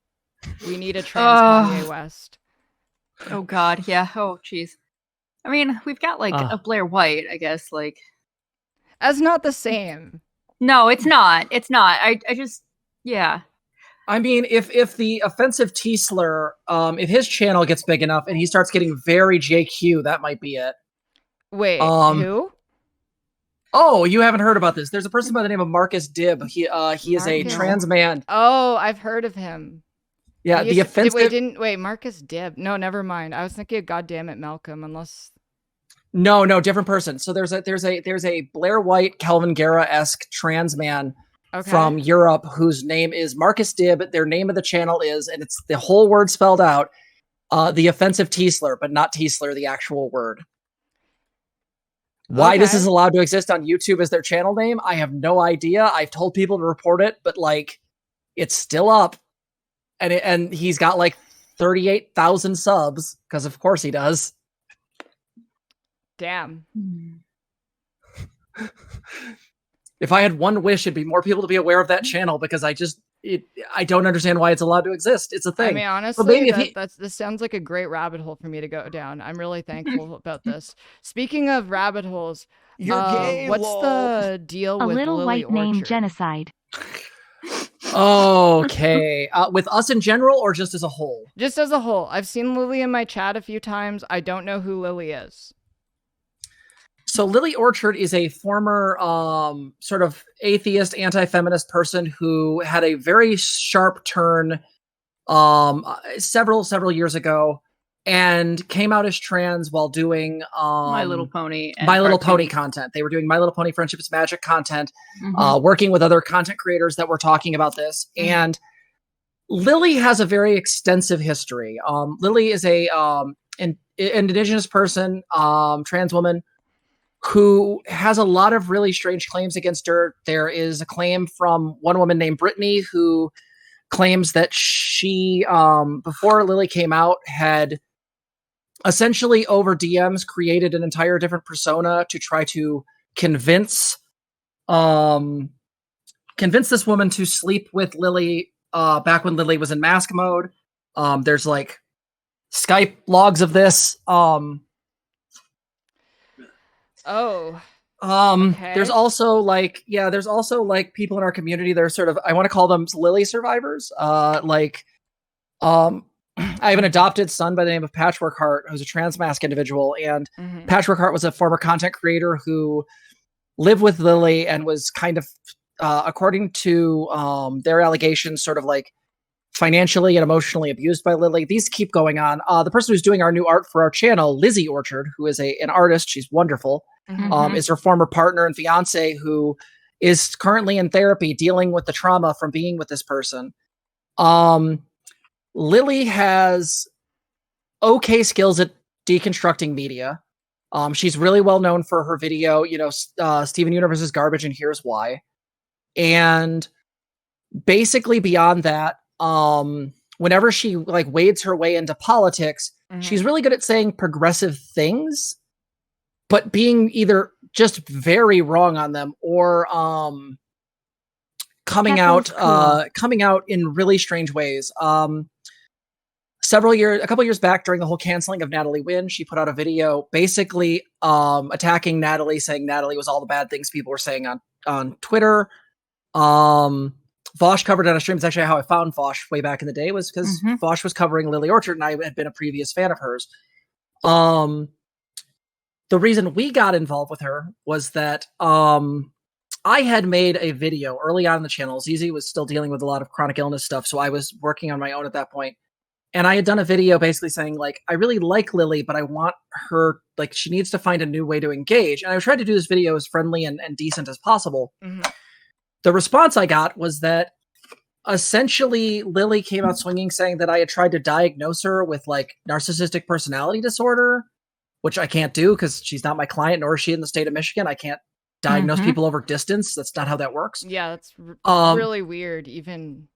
S1: we need a trans Kanye West.
S3: Oh God, yeah. Oh jeez. I mean, we've got like a Blair White, I guess. Like,
S1: That's not the same.
S3: no, it's not. It's not. I just, yeah.
S2: I mean, if the offensive T slur, if his channel gets big enough and he starts getting very JQ, that might be it.
S1: Wait, who?
S2: Oh, you haven't heard about this? There's a person by the name of Marcus Dibb. He is a trans man.
S1: Oh, I've heard of him.
S2: Yeah, the offensive.
S1: Wait, Marcus Dibb. No, never mind. I was thinking of Goddamn It Malcolm. Unless.
S2: No, different person. So there's a Blair White, Calvin Guerra-esque trans man from Europe whose name is Marcus Dibb. Their name of the channel is, and it's the whole word spelled out, the offensive T slur, but not T slur, the actual word. Why this is allowed to exist on YouTube as their channel name, I have no idea. I've told people to report it, but like, it's still up, and he's got like 38,000 subs because of course he does.
S1: Damn.
S2: If I had one wish, it'd be more people to be aware of that channel because I don't understand why it's allowed to exist. It's a thing.
S1: I mean, honestly, this sounds like a great rabbit hole for me to go down. I'm really thankful about this. Speaking of rabbit holes,
S4: you're gay,
S1: what's the deal with
S5: little
S1: Lily
S5: white
S1: Orchard?
S5: name genocide?
S2: Okay. With us in general or just as a whole?
S1: Just as a whole. I've seen Lily in my chat a few times. I don't know who Lily is.
S2: So Lily Orchard is a former sort of atheist, anti-feminist person who had a very sharp turn several years ago and came out as trans while doing
S3: My Little Pony and
S2: My Little Pony content. They were doing My Little Pony Friendship is Magic content, working with other content creators that were talking about this. And Lily has a very extensive history. Lily is an indigenous person, trans woman, who has a lot of really strange claims against her. There is a claim from one woman named Brittany who claims that she, before Lily came out, had essentially over DMs created an entire different persona to try to convince this woman to sleep with Lily back when Lily was in mask mode. There's like Skype logs of this. There's also like people in our community that are sort of, I want to call them Lily survivors. I have an adopted son by the name of Patchwork Heart, who's a trans mask individual, and Patchwork Heart was a former content creator who lived with Lily and was kind of, according to their allegations, sort of like financially and emotionally abused by Lily. These keep going on. The person who's doing our new art for our channel, Lizzie Orchard, who is an artist, she's wonderful, is her former partner and fiance who is currently in therapy dealing with the trauma from being with this person. Lily has okay skills at deconstructing media. She's really well known for her video, Steven Universe is garbage and here's why. And basically beyond that, whenever she like wades her way into politics, she's really good at saying progressive things, but being either just very wrong on them or coming out in really strange ways. A couple years back, during the whole canceling of Natalie Wynn, she put out a video basically attacking Natalie, saying Natalie was all the bad things people were saying on Twitter. Vosh covered it on a stream. It's actually how I found Vosh way back in the day, was because Vosh was covering Lily Orchard and I had been a previous fan of hers. The reason we got involved with her was that I had made a video early on in the channel. Zizi was still dealing with a lot of chronic illness stuff, so I was working on my own at that point. And I had done a video basically saying, like, I really like Lily, but I want her, like, she needs to find a new way to engage. And I tried to do this video as friendly and decent as possible. The response I got was that essentially Lily came out swinging, saying that I had tried to diagnose her with like narcissistic personality disorder, which I can't do because she's not my client, nor is she in the state of Michigan. I can't diagnose people over distance. That's not how that works.
S1: Yeah, that's really weird. Even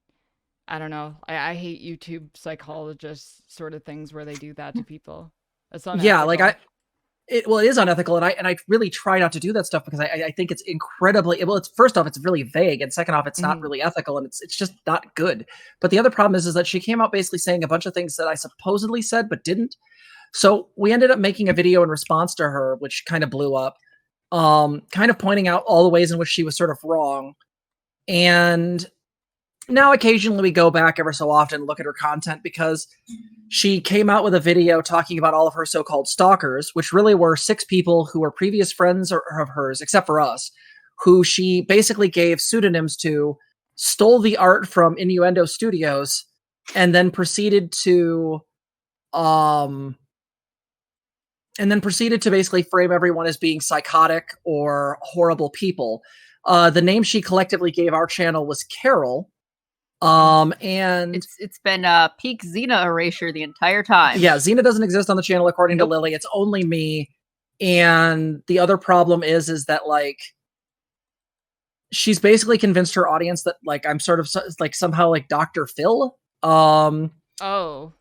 S1: I don't know. I hate YouTube psychologists sort of things where they do that to people. It's
S2: Yeah, like
S1: unethical.
S2: it is unethical, and I really try not to do that stuff because I think it's incredibly well. It's first off, it's really vague, and second off, it's not really ethical, and it's just not good. But the other problem is that she came out basically saying a bunch of things that I supposedly said but didn't. So we ended up making a video in response to her, which kind of blew up, kind of pointing out all the ways in which she was sort of wrong. And now occasionally we go back ever so often and look at her content because she came out with a video talking about all of her so-called stalkers, which really were 6 people who were previous friends of hers, except for us, who she basically gave pseudonyms to, stole the art from Innuendo Studios, and then proceeded to basically frame everyone as being psychotic or horrible people. The name she collectively gave our channel was Carol. And
S3: it's been peak Xena erasure the entire time.
S2: Yeah, Xena doesn't exist on the channel according to Lily. It's only me. And the other problem is that like she's basically convinced her audience that like I'm sort of like somehow like Dr. Phil.
S1: Oh.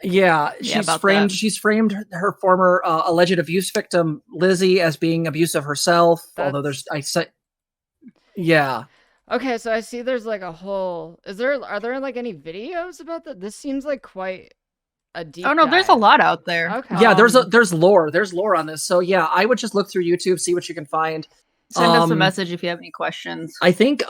S2: Yeah, she's framed her former alleged abuse victim Lizzie as being abusive herself. Although yeah.
S1: Okay, so I see there's like a whole. Are there like any videos about that? This seems like quite a deep.
S3: Oh no,
S1: dive.
S3: there's a lot out there.
S1: Okay.
S2: Yeah, there's lore. There's lore on this. So yeah, I would just look through YouTube, see what you can find.
S3: Send us a message if you have any questions.
S2: I think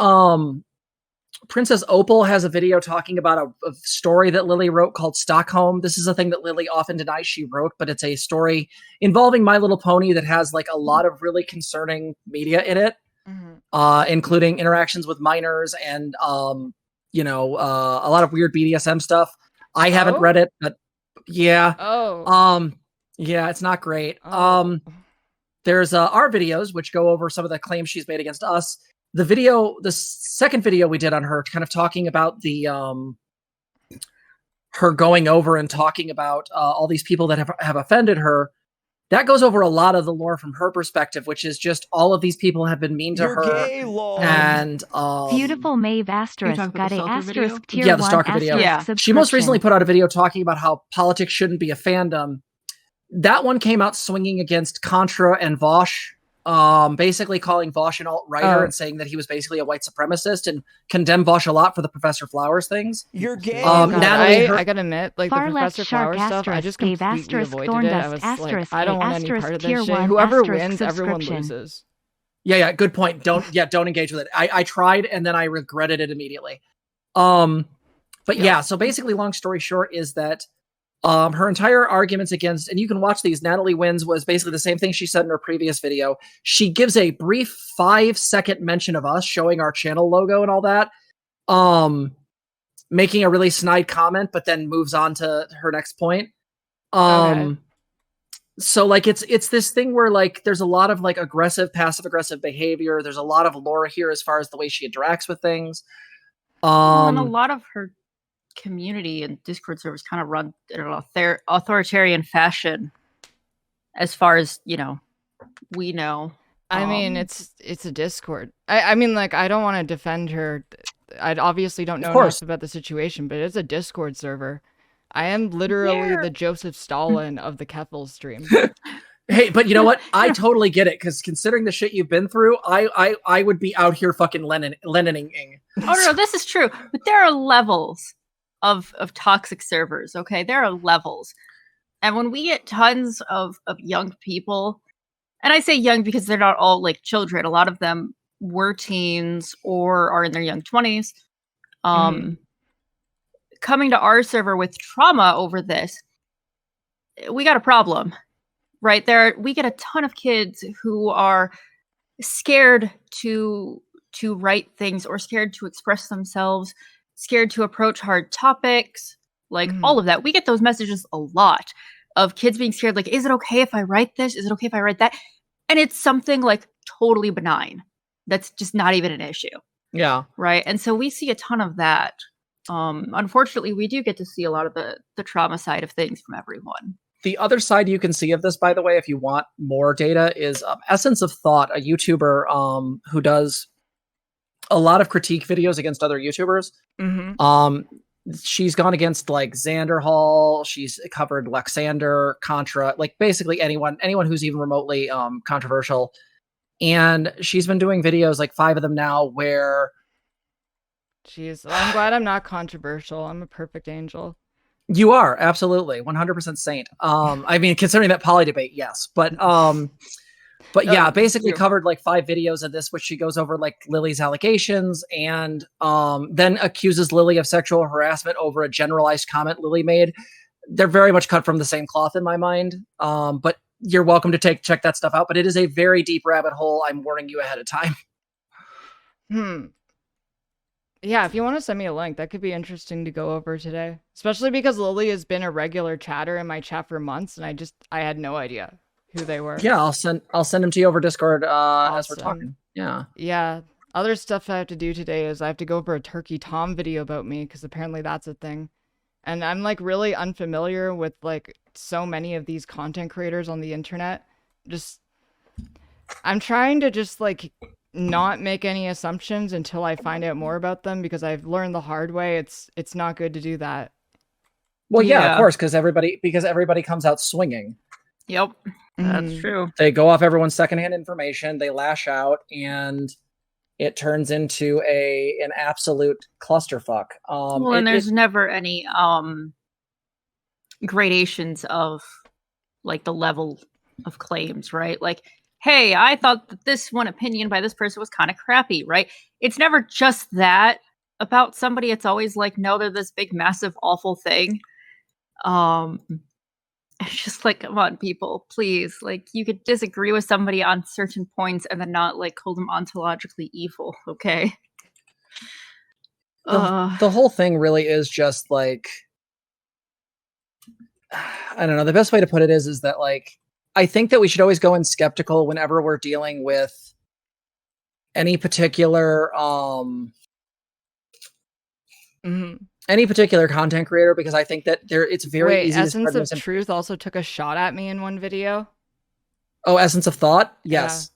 S2: Princess Opal has a video talking about a story that Lily wrote called Stockholm. This is a thing that Lily often denies she wrote, but it's a story involving My Little Pony that has like a lot of really concerning media in it. Including interactions with minors and a lot of weird BDSM stuff. I haven't read it, but yeah. Yeah, it's not great. There's our videos which go over some of the claims she's made against us. The second video we did on her, kind of talking about the her going over and talking about all these people that have offended her. That goes over a lot of the lore from her perspective, which is just all of these people have been mean to her.
S4: Gay,
S2: and
S5: Beautiful Maeve asterisk got a asterisk tier
S2: the stalker video.
S3: Yeah.
S2: She most recently put out a video talking about how politics shouldn't be a fandom. That one came out swinging against Contra and Vosh, basically calling Vosh an alt-righter and saying that he was basically a white supremacist, and condemned Vosh a lot for the Professor Flowers things.
S4: You're gay.
S2: Natalie,
S1: I gotta admit, like the Professor Flowers stuff, I just completely avoided it. I was like, I don't want any part of this shit. Whoever wins, everyone loses.
S2: Yeah, good point. Don't engage with it. I tried and then I regretted it immediately. But yeah, so basically, long story short is that her entire arguments against, and you can watch these, Natalie Wins was basically the same thing she said in her previous video. She gives a brief 5-second mention of us, showing our channel logo and all that, making a really snide comment, but then moves on to her next point. So like it's this thing where like there's a lot of like aggressive, passive aggressive behavior. There's a lot of lore here as far as the way she interacts with things.
S3: And a lot of her community and Discord servers kind of run in an authoritarian fashion, as far as we know.
S1: I mean, it's a Discord. I mean, like, I don't want to defend her. I obviously don't know enough about the situation, but it's a Discord server. I am literally the Joseph Stalin of the Keffals stream.
S2: Hey, but you know what? I totally get it, because considering the shit you've been through, I would be out here fucking Lenining.
S3: Oh no, this is true. But there are levels of toxic servers, okay? There are levels. And when we get tons of young people, and I say young because they're not all like children, a lot of them were teens or are in their young 20s, coming to our server with trauma over this, we got a problem, right? We get a ton of kids who are scared to write things, or scared to express themselves, scared to approach hard topics, like all of that. We get those messages a lot of kids being scared, like, is it okay if I write this? Is it okay if I write that? And it's something like totally benign. That's just not even an issue.
S2: Yeah.
S3: Right. And so we see a ton of that. Unfortunately, we do get to see a lot of the trauma side of things from everyone.
S2: The other side you can see of this, by the way, if you want more data, is Essence of Thought, a YouTuber who does a lot of critique videos against other YouTubers. She's gone against like Xander Hall. She's covered Lexander, Contra, like basically anyone who's even remotely controversial. And she's been doing videos, like 5 of them now, where
S1: jeez, I'm glad I'm not controversial. I'm a perfect angel.
S2: you are absolutely 100% saint. I mean, considering that poly debate, yes, but yeah, basically covered like 5 videos of this, which she goes over like Lily's allegations and then accuses Lily of sexual harassment over a generalized comment Lily made. They're very much cut from the same cloth in my mind. But you're welcome to check that stuff out. But it is a very deep rabbit hole. I'm warning you ahead of time.
S1: Yeah, if you want to send me a link, that could be interesting to go over today. Especially because Lily has been a regular chatter in my chat for months, and I had no idea who they were.
S2: Yeah, I'll send them to you over Discord
S1: awesome.
S2: as we're talking. Yeah.
S1: Yeah. Other stuff I have to do today is I have to go over a Turkey Tom video about me, because apparently that's a thing. And I'm like really unfamiliar with like so many of these content creators on the internet. I'm trying to just like not make any assumptions until I find out more about them, because I've learned the hard way it's not good to do that.
S2: Well, yeah, of course, because everybody comes out swinging.
S3: Yep, that's true.
S2: They go off everyone's secondhand information, they lash out, and it turns into an absolute clusterfuck.
S3: Well, and there's never any gradations of like the level of claims, right? Like, hey, I thought that this one opinion by this person was kind of crappy, right? It's never just that about somebody. It's always like, no, they're this big, massive, awful thing. It's just like, come on, people, please. Like, you could disagree with somebody on certain points and then not like call them ontologically evil, okay?
S2: The whole thing really is just like, I don't know. The best way to put it is that like, I think that we should always go in skeptical whenever we're dealing with any particular any particular content creator, because I think that it's very easy
S1: Essence
S2: to
S1: of Truth also took a shot at me in one video.
S2: Oh, Essence of Thought? Yes.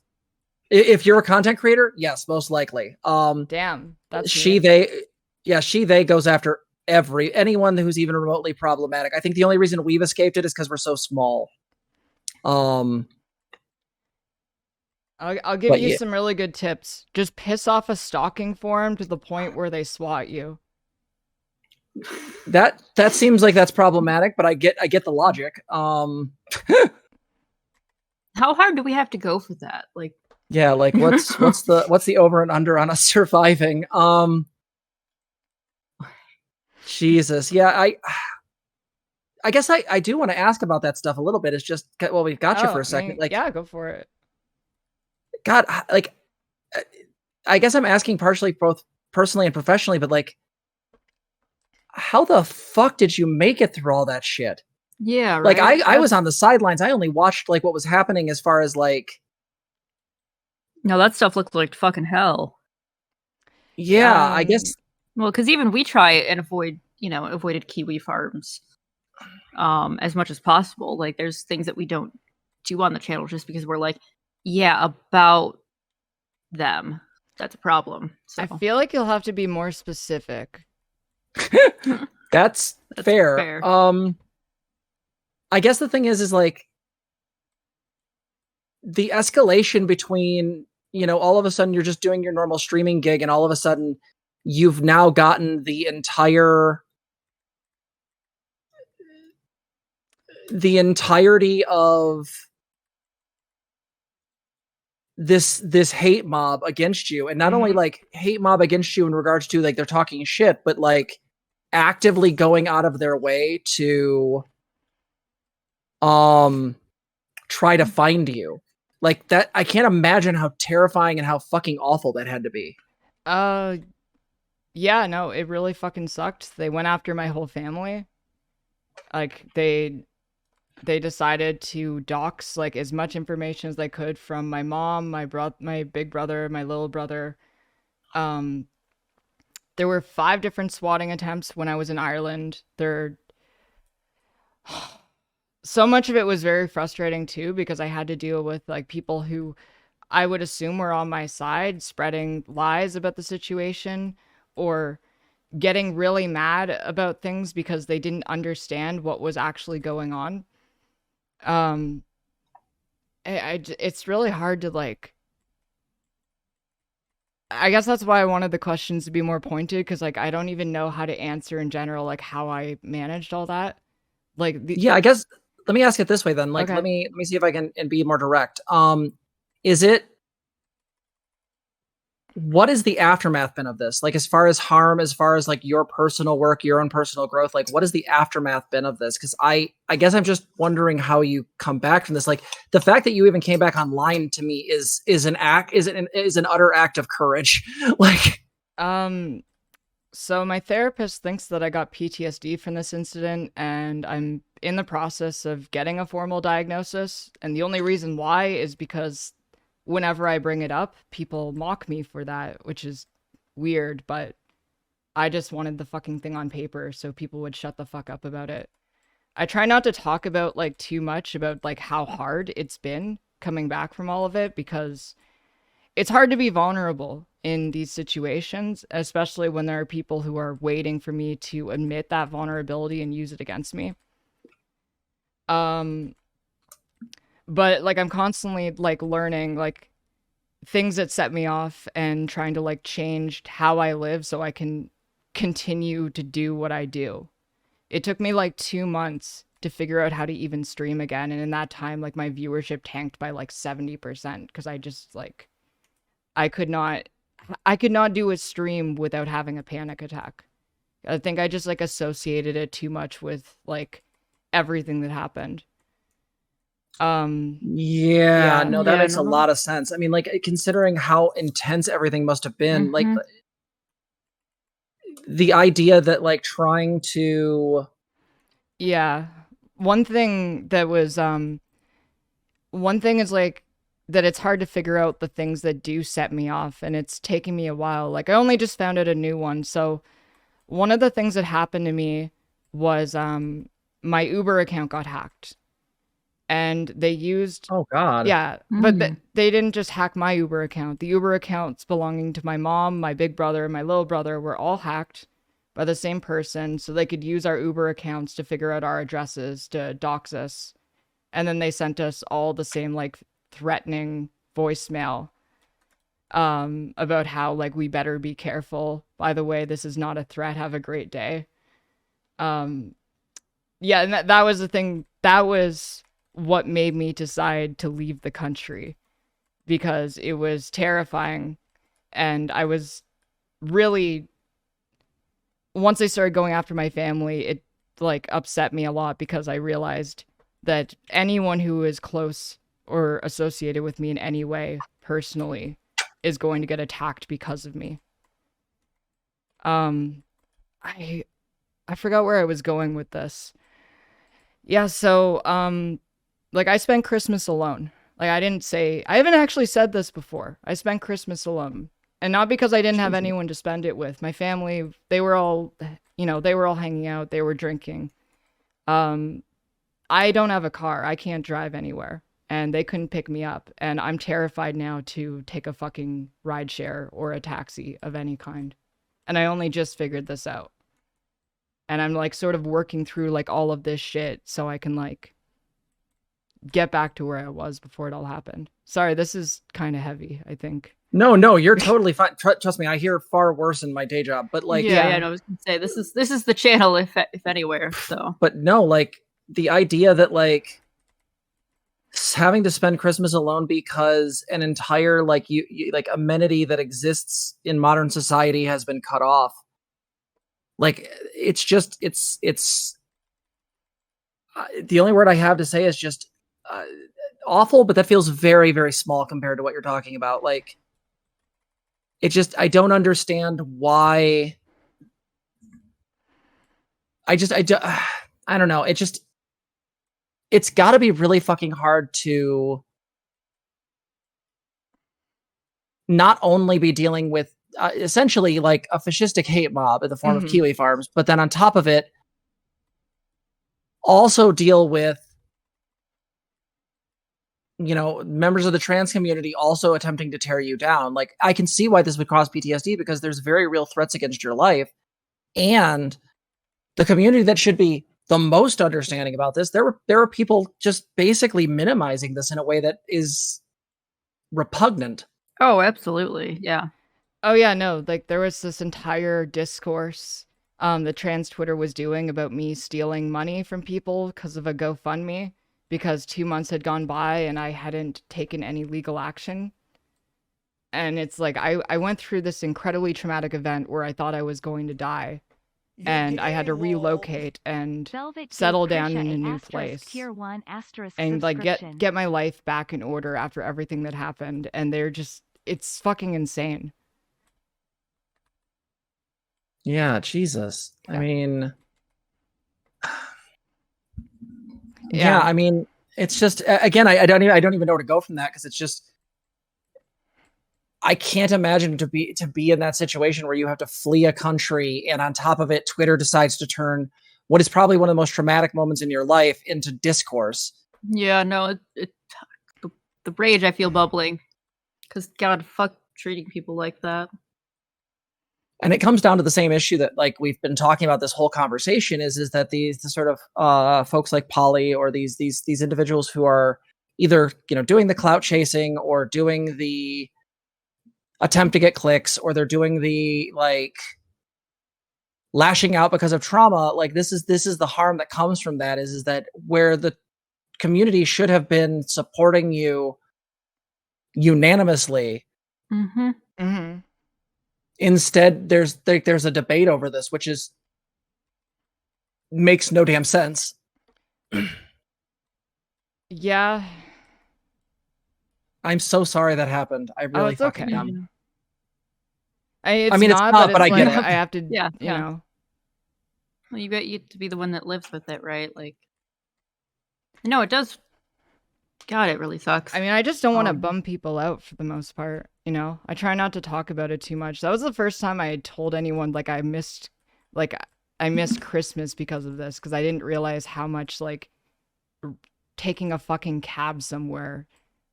S2: Yeah. If you're a content creator, yes, most likely.
S1: Damn. That's
S2: they goes after anyone who's even remotely problematic. I think the only reason we've escaped it is because we're so small.
S1: I'll give you some really good tips. Just piss off a stalking forum to the point where they swat you.
S2: That seems like that's problematic, but I get the logic.
S3: How hard do we have to go for that? Like,
S2: yeah, like what's the over and under on us surviving? Jesus, yeah, I guess I do want to ask about that stuff a little bit. It's just, well, we've got you for a second. Like,
S1: yeah, go for it.
S2: God, like, I guess I'm asking partially both personally and professionally, but like, how the fuck did you make it through all that shit?
S3: Yeah, right.
S2: Like, I was on the sidelines. I only watched like what was happening as far as like.
S3: No, that stuff looked like fucking hell.
S2: Yeah, I guess.
S3: Well, because even we try and avoided Kiwi farms as much as possible. Like, there's things that we don't do on the channel just because we're like, yeah, about them. That's a problem. So.
S1: I feel like you'll have to be more specific.
S2: That's fair. I guess the thing is like the escalation between, all of a sudden you're just doing your normal streaming gig and all of a sudden you've now gotten the entirety of this hate mob against you, and not only like hate mob against you in regards to like they're talking shit, but like actively going out of their way to try to find you. Like that, I can't imagine how terrifying and how fucking awful that had to be.
S1: Yeah, no, it really fucking sucked. They went after my whole family. Like they decided to dox like as much information as they could from my mom, my big brother, my little brother. There were 5 different swatting attempts when I was in Ireland. So much of it was very frustrating too, because I had to deal with like people who I would assume were on my side, spreading lies about the situation or getting really mad about things because they didn't understand what was actually going on. It's really hard to like. I guess that's why I wanted the questions to be more pointed, because like I don't even know how to answer in general, like how I managed all that. Like
S2: yeah, I guess let me ask it this way then. Like,
S1: Okay.
S2: let me see if I can and be more direct. Is it what is the aftermath been of this? Like, as far as harm, as far as like your personal work, your own personal growth, like what has the aftermath been of this? Because I guess I'm just wondering how you come back from this. Like the fact that you even came back online to me is an utter act of courage. Like,
S1: so my therapist thinks that I got PTSD from this incident, and I'm in the process of getting a formal diagnosis. And the only reason why is because whenever I bring it up, people mock me for that, which is weird, but I just wanted the fucking thing on paper so people would shut the fuck up about it. I try not to talk about like too much about like how hard it's been coming back from all of it, because it's hard to be vulnerable in these situations, especially when there are people who are waiting for me to admit that vulnerability and use it against me. But like I'm constantly like learning like things that set me off and trying to like change how I live so I can continue to do what I do. It took me like 2 months to figure out how to even stream again, and in that time like my viewership tanked by like 70% because I just like I could not do a stream without having a panic attack. I think I just like associated it too much with like everything that happened.
S2: that makes a lot of sense. I mean, like considering how intense everything must have been, like the idea that like trying to
S1: one thing is like that it's hard to figure out the things that do set me off, and it's taking me a while. Like I only just found out a new one. So one of the things that happened to me was my Uber account got hacked. And they used
S2: oh god.
S1: Yeah, but they didn't just hack my Uber account. The Uber accounts belonging to my mom, my big brother, and my little brother were all hacked by the same person, so they could use our Uber accounts to figure out our addresses to dox us. And then they sent us all the same like threatening voicemail about how like we better be careful. By the way, this is not a threat. Have a great day. And that was the thing. That was what made me decide to leave the country, because it was terrifying. And I was really, once they started going after my family, it like upset me a lot, because I realized that anyone who is close or associated with me in any way personally is going to get attacked because of me. I forgot where I was going with this. Yeah, so like I spent Christmas alone. Like I haven't actually said this before. I spent Christmas alone. And not because I didn't have anyone to spend it with. My family, they were all hanging out, they were drinking. I don't have a car. I can't drive anywhere. And they couldn't pick me up. And I'm terrified now to take a fucking rideshare or a taxi of any kind. And I only just figured this out. And I'm like sort of working through like all of this shit so I can like get back to where I was before it all happened. Sorry, this is kind of heavy, I think.
S2: No, you're totally fine. Trust me, I hear far worse in my day job. But like,
S3: no, I was gonna say this is the channel if anywhere. So,
S2: but no, like the idea that like having to spend Christmas alone because an entire like you like amenity that exists in modern society has been cut off. Like it's just it's the only word I have to say is just awful. But that feels very, very small compared to what you're talking about. Like it just I don't understand why. I don't know. It's got to be really fucking hard to not only be dealing with essentially like a fascistic hate mob in the form of Kiwi Farms, but then on top of it, also deal with members of the trans community also attempting to tear you down. Like, I can see why this would cause PTSD, because there's very real threats against your life. And the community that should be the most understanding about this, there are people just basically minimizing this in a way that is repugnant.
S3: Oh, absolutely. Yeah.
S1: Oh yeah, no, like there was this entire discourse that trans Twitter was doing about me stealing money from people because of a GoFundMe, because 2 months had gone by and I hadn't taken any legal action. And it's like I went through this incredibly traumatic event where I thought I was going to die, and I had to relocate and settle down in a new place and like get my life back in order after everything that happened. And it's fucking insane.
S2: Yeah, Jesus. I mean, yeah, I mean, it's just, again, I don't even know where to go from that, because it's just, I can't imagine to be in that situation where you have to flee a country, and on top of it, Twitter decides to turn what is probably one of the most traumatic moments in your life into discourse.
S3: Yeah, no, the rage I feel bubbling, because God, fuck treating people like that.
S2: And it comes down to the same issue that, like, we've been talking about this whole conversation, is that the sort of folks like Polly, or these individuals who are either, doing the clout chasing, or doing the attempt to get clicks, or they're doing the, like, lashing out because of trauma. Like, this is the harm that comes from that, is that where the community should have been supporting you unanimously.
S3: Mm-hmm.
S1: Mm-hmm.
S2: Instead, there's a debate over this, which makes no damn sense.
S1: Yeah.
S2: I'm so sorry that happened. I really fucking
S1: okay.
S2: am.
S1: I mean, it's not, but I get it. I have to,
S3: yeah.
S1: Well,
S3: you get to be the one that lives with it, right? Like, no, it does. God, it really sucks.
S1: I mean, I just don't want to bum people out for the most part. I try not to talk about it too much. That was the first time I had told anyone, like, I missed Christmas because of this, because I didn't realize how much, like, taking a fucking cab somewhere,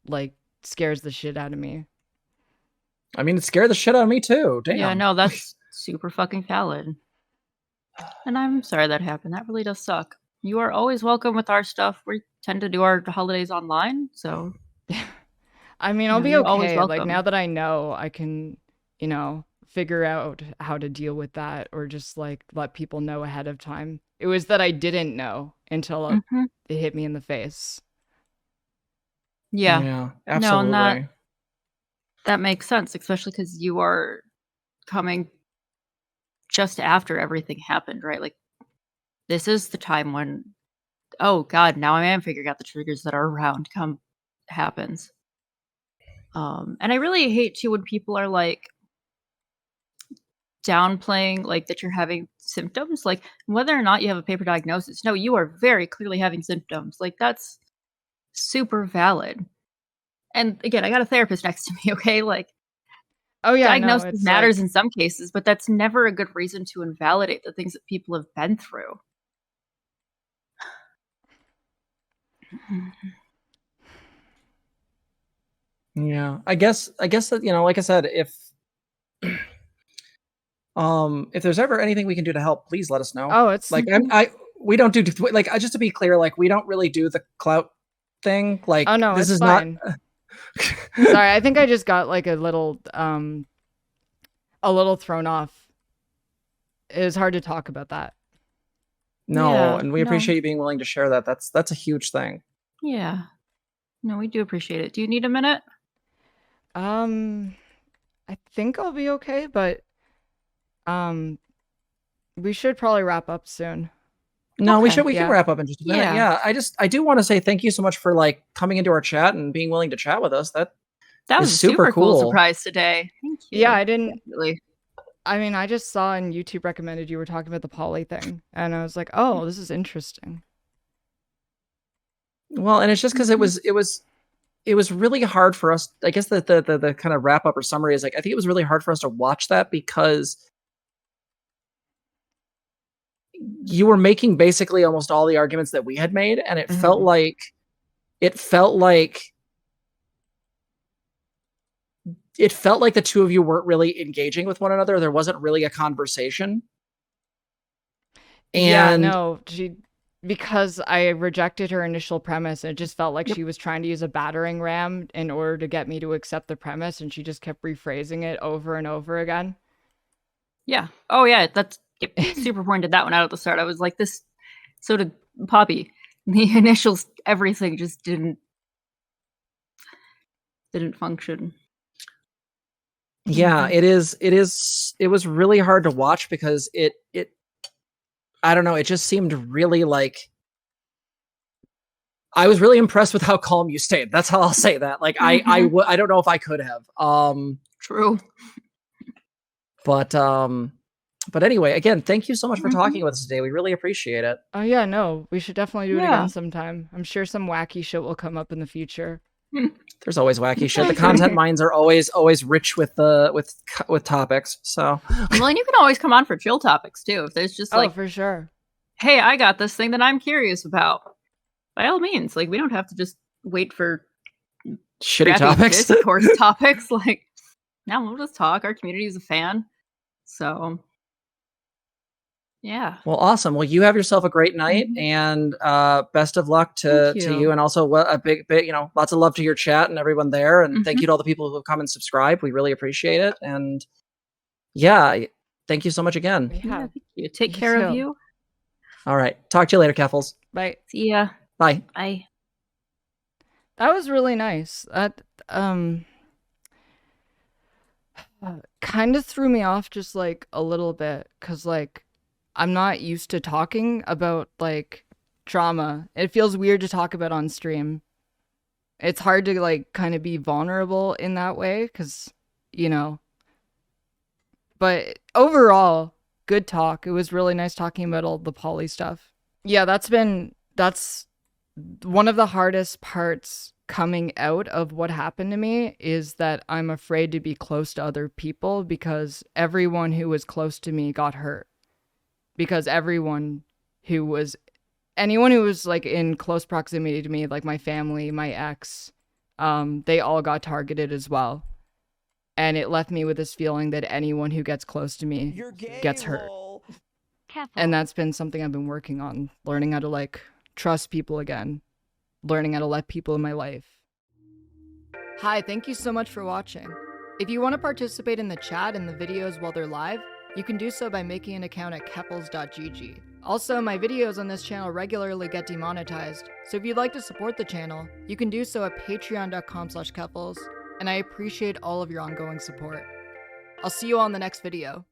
S1: like, scares the shit out of me.
S2: I mean, it scared the shit out of me too. Damn.
S3: Yeah, no, that's super fucking valid. And I'm sorry that happened. That really does suck. You are always welcome with our stuff. We tend to do our holidays online, so.
S1: I mean, I'll be okay. Like, now that I know, I can, figure out how to deal with that, or just, like, let people know ahead of time. It was that I didn't know until it hit me in the face.
S3: Yeah,
S2: absolutely.
S3: No, that makes sense, especially because you are coming just after everything happened, right? Like, this is the time when, oh God, now I am figuring out the triggers that are around happens. And I really hate too when people are like downplaying, like, that you're having symptoms, like, whether or not you have a paper diagnosis. No, you are very clearly having symptoms. Like, that's super valid. And again, I got a therapist next to me, okay? Like,
S1: oh yeah,
S3: diagnosis matters in some cases, but that's never a good reason to invalidate the things that people have been through.
S2: Yeah, I guess that, like I said, if there's ever anything we can do to help, please let us know.
S1: Oh, it's
S2: like, we don't do, like, just to be clear, like, we don't really do the clout thing. Like,
S1: oh no,
S2: this
S1: it's
S2: is
S1: fine.
S2: not.
S1: Sorry, I think I just got, like, a little thrown off. It was hard to talk about that.
S2: No, and we appreciate you being willing to share that. That's a huge thing.
S3: Yeah. No, we do appreciate it. Do you need a minute?
S1: I think I'll be okay, but we should probably wrap up soon.
S2: No, we can wrap up in just a minute. Yeah. I do want to say thank you so much for, like, coming into our chat and being willing to chat with us. That
S3: was a super cool surprise today. Thank you.
S1: Yeah, I didn't
S3: Definitely.
S1: I mean, I just saw on YouTube recommended you were talking about the poly thing, and I was like, oh, this is interesting.
S2: Well, and it's just because it was really hard for us. I guess the kind of wrap up or summary is, like, I think it was really hard for us to watch that, because you were making basically almost all the arguments that we had made, and it felt like it felt like the two of you weren't really engaging with one another. There wasn't really a conversation.
S1: Yeah,
S2: And
S1: no, because I rejected her initial premise, and it just felt like
S3: Yep.
S1: she was trying to use a battering ram in order to get me to accept the premise, and she just kept rephrasing it over and over again.
S3: Yeah. Oh yeah, that's super pointed that one out at the start. I was like, this. So did Poppy. The initials, everything just didn't function.
S2: yeah,
S3: Mhm.
S2: it was really hard to watch because it I don't know, it just seemed really like I was really impressed with how calm you stayed. That's how I'll say that. Like I don't know if I could have.
S3: True.
S2: But anyway, again, thank you so much for
S3: Mhm.
S2: talking with us today. We really appreciate it.
S1: Oh yeah, no, we should definitely do it
S3: Yeah.
S1: again sometime. I'm sure some wacky shit will come up in the future.
S2: There's always wacky shit. The content mines are always rich with topics. So
S3: Well, and you can always come on for chill topics too. If there's just
S1: Oh,
S3: like,
S1: for sure.
S3: hey, I got this thing that I'm curious about. By all means, like we don't have to just wait for
S2: shitty
S3: crappy
S2: topics.
S3: discourse topics. Like, now we'll just talk. Our community is a fan, so yeah.
S2: Well, awesome. Well, you have yourself a great night, and best of luck to
S3: Thank you.
S2: you, and also a big, lots of love to your chat and everyone there, and thank
S3: Mhm.
S2: you to all the people who have come and subscribed. We really appreciate it, and yeah, thank you so much again.
S3: Yeah,
S1: Yeah.
S3: thank you. Take
S1: You
S3: care of
S1: too.
S3: you.
S2: All right, talk to you later, Keffals.
S1: Bye.
S3: See ya.
S2: Bye.
S3: Bye.
S1: That was really nice. That kind of threw me off just like a little bit, cuz like I'm not used to talking about like trauma. It feels weird to talk about on stream. It's hard to like kind of be vulnerable in that way cuz you know. But overall, good talk. It was really nice talking about all the poly stuff. Yeah, that's one of the hardest parts coming out of what happened to me is that I'm afraid to be close to other people because everyone who was close to me got hurt. Because anyone who was like in close proximity to me, like my family, my ex, they all got targeted as well. And it left me with this feeling that anyone who gets close to me gets hurt. And that's been something I've been working on, learning how to like trust people again, learning how to let people in my life. Hi, thank you so much for watching. If you want to participate in the chat and the videos while they're live, you can do so by making an account at keffals.gg. Also, my videos on this channel regularly get demonetized, so if you'd like to support the channel, you can do so at patreon.com/keffals, and I appreciate all of your ongoing support. I'll see you all in the next video.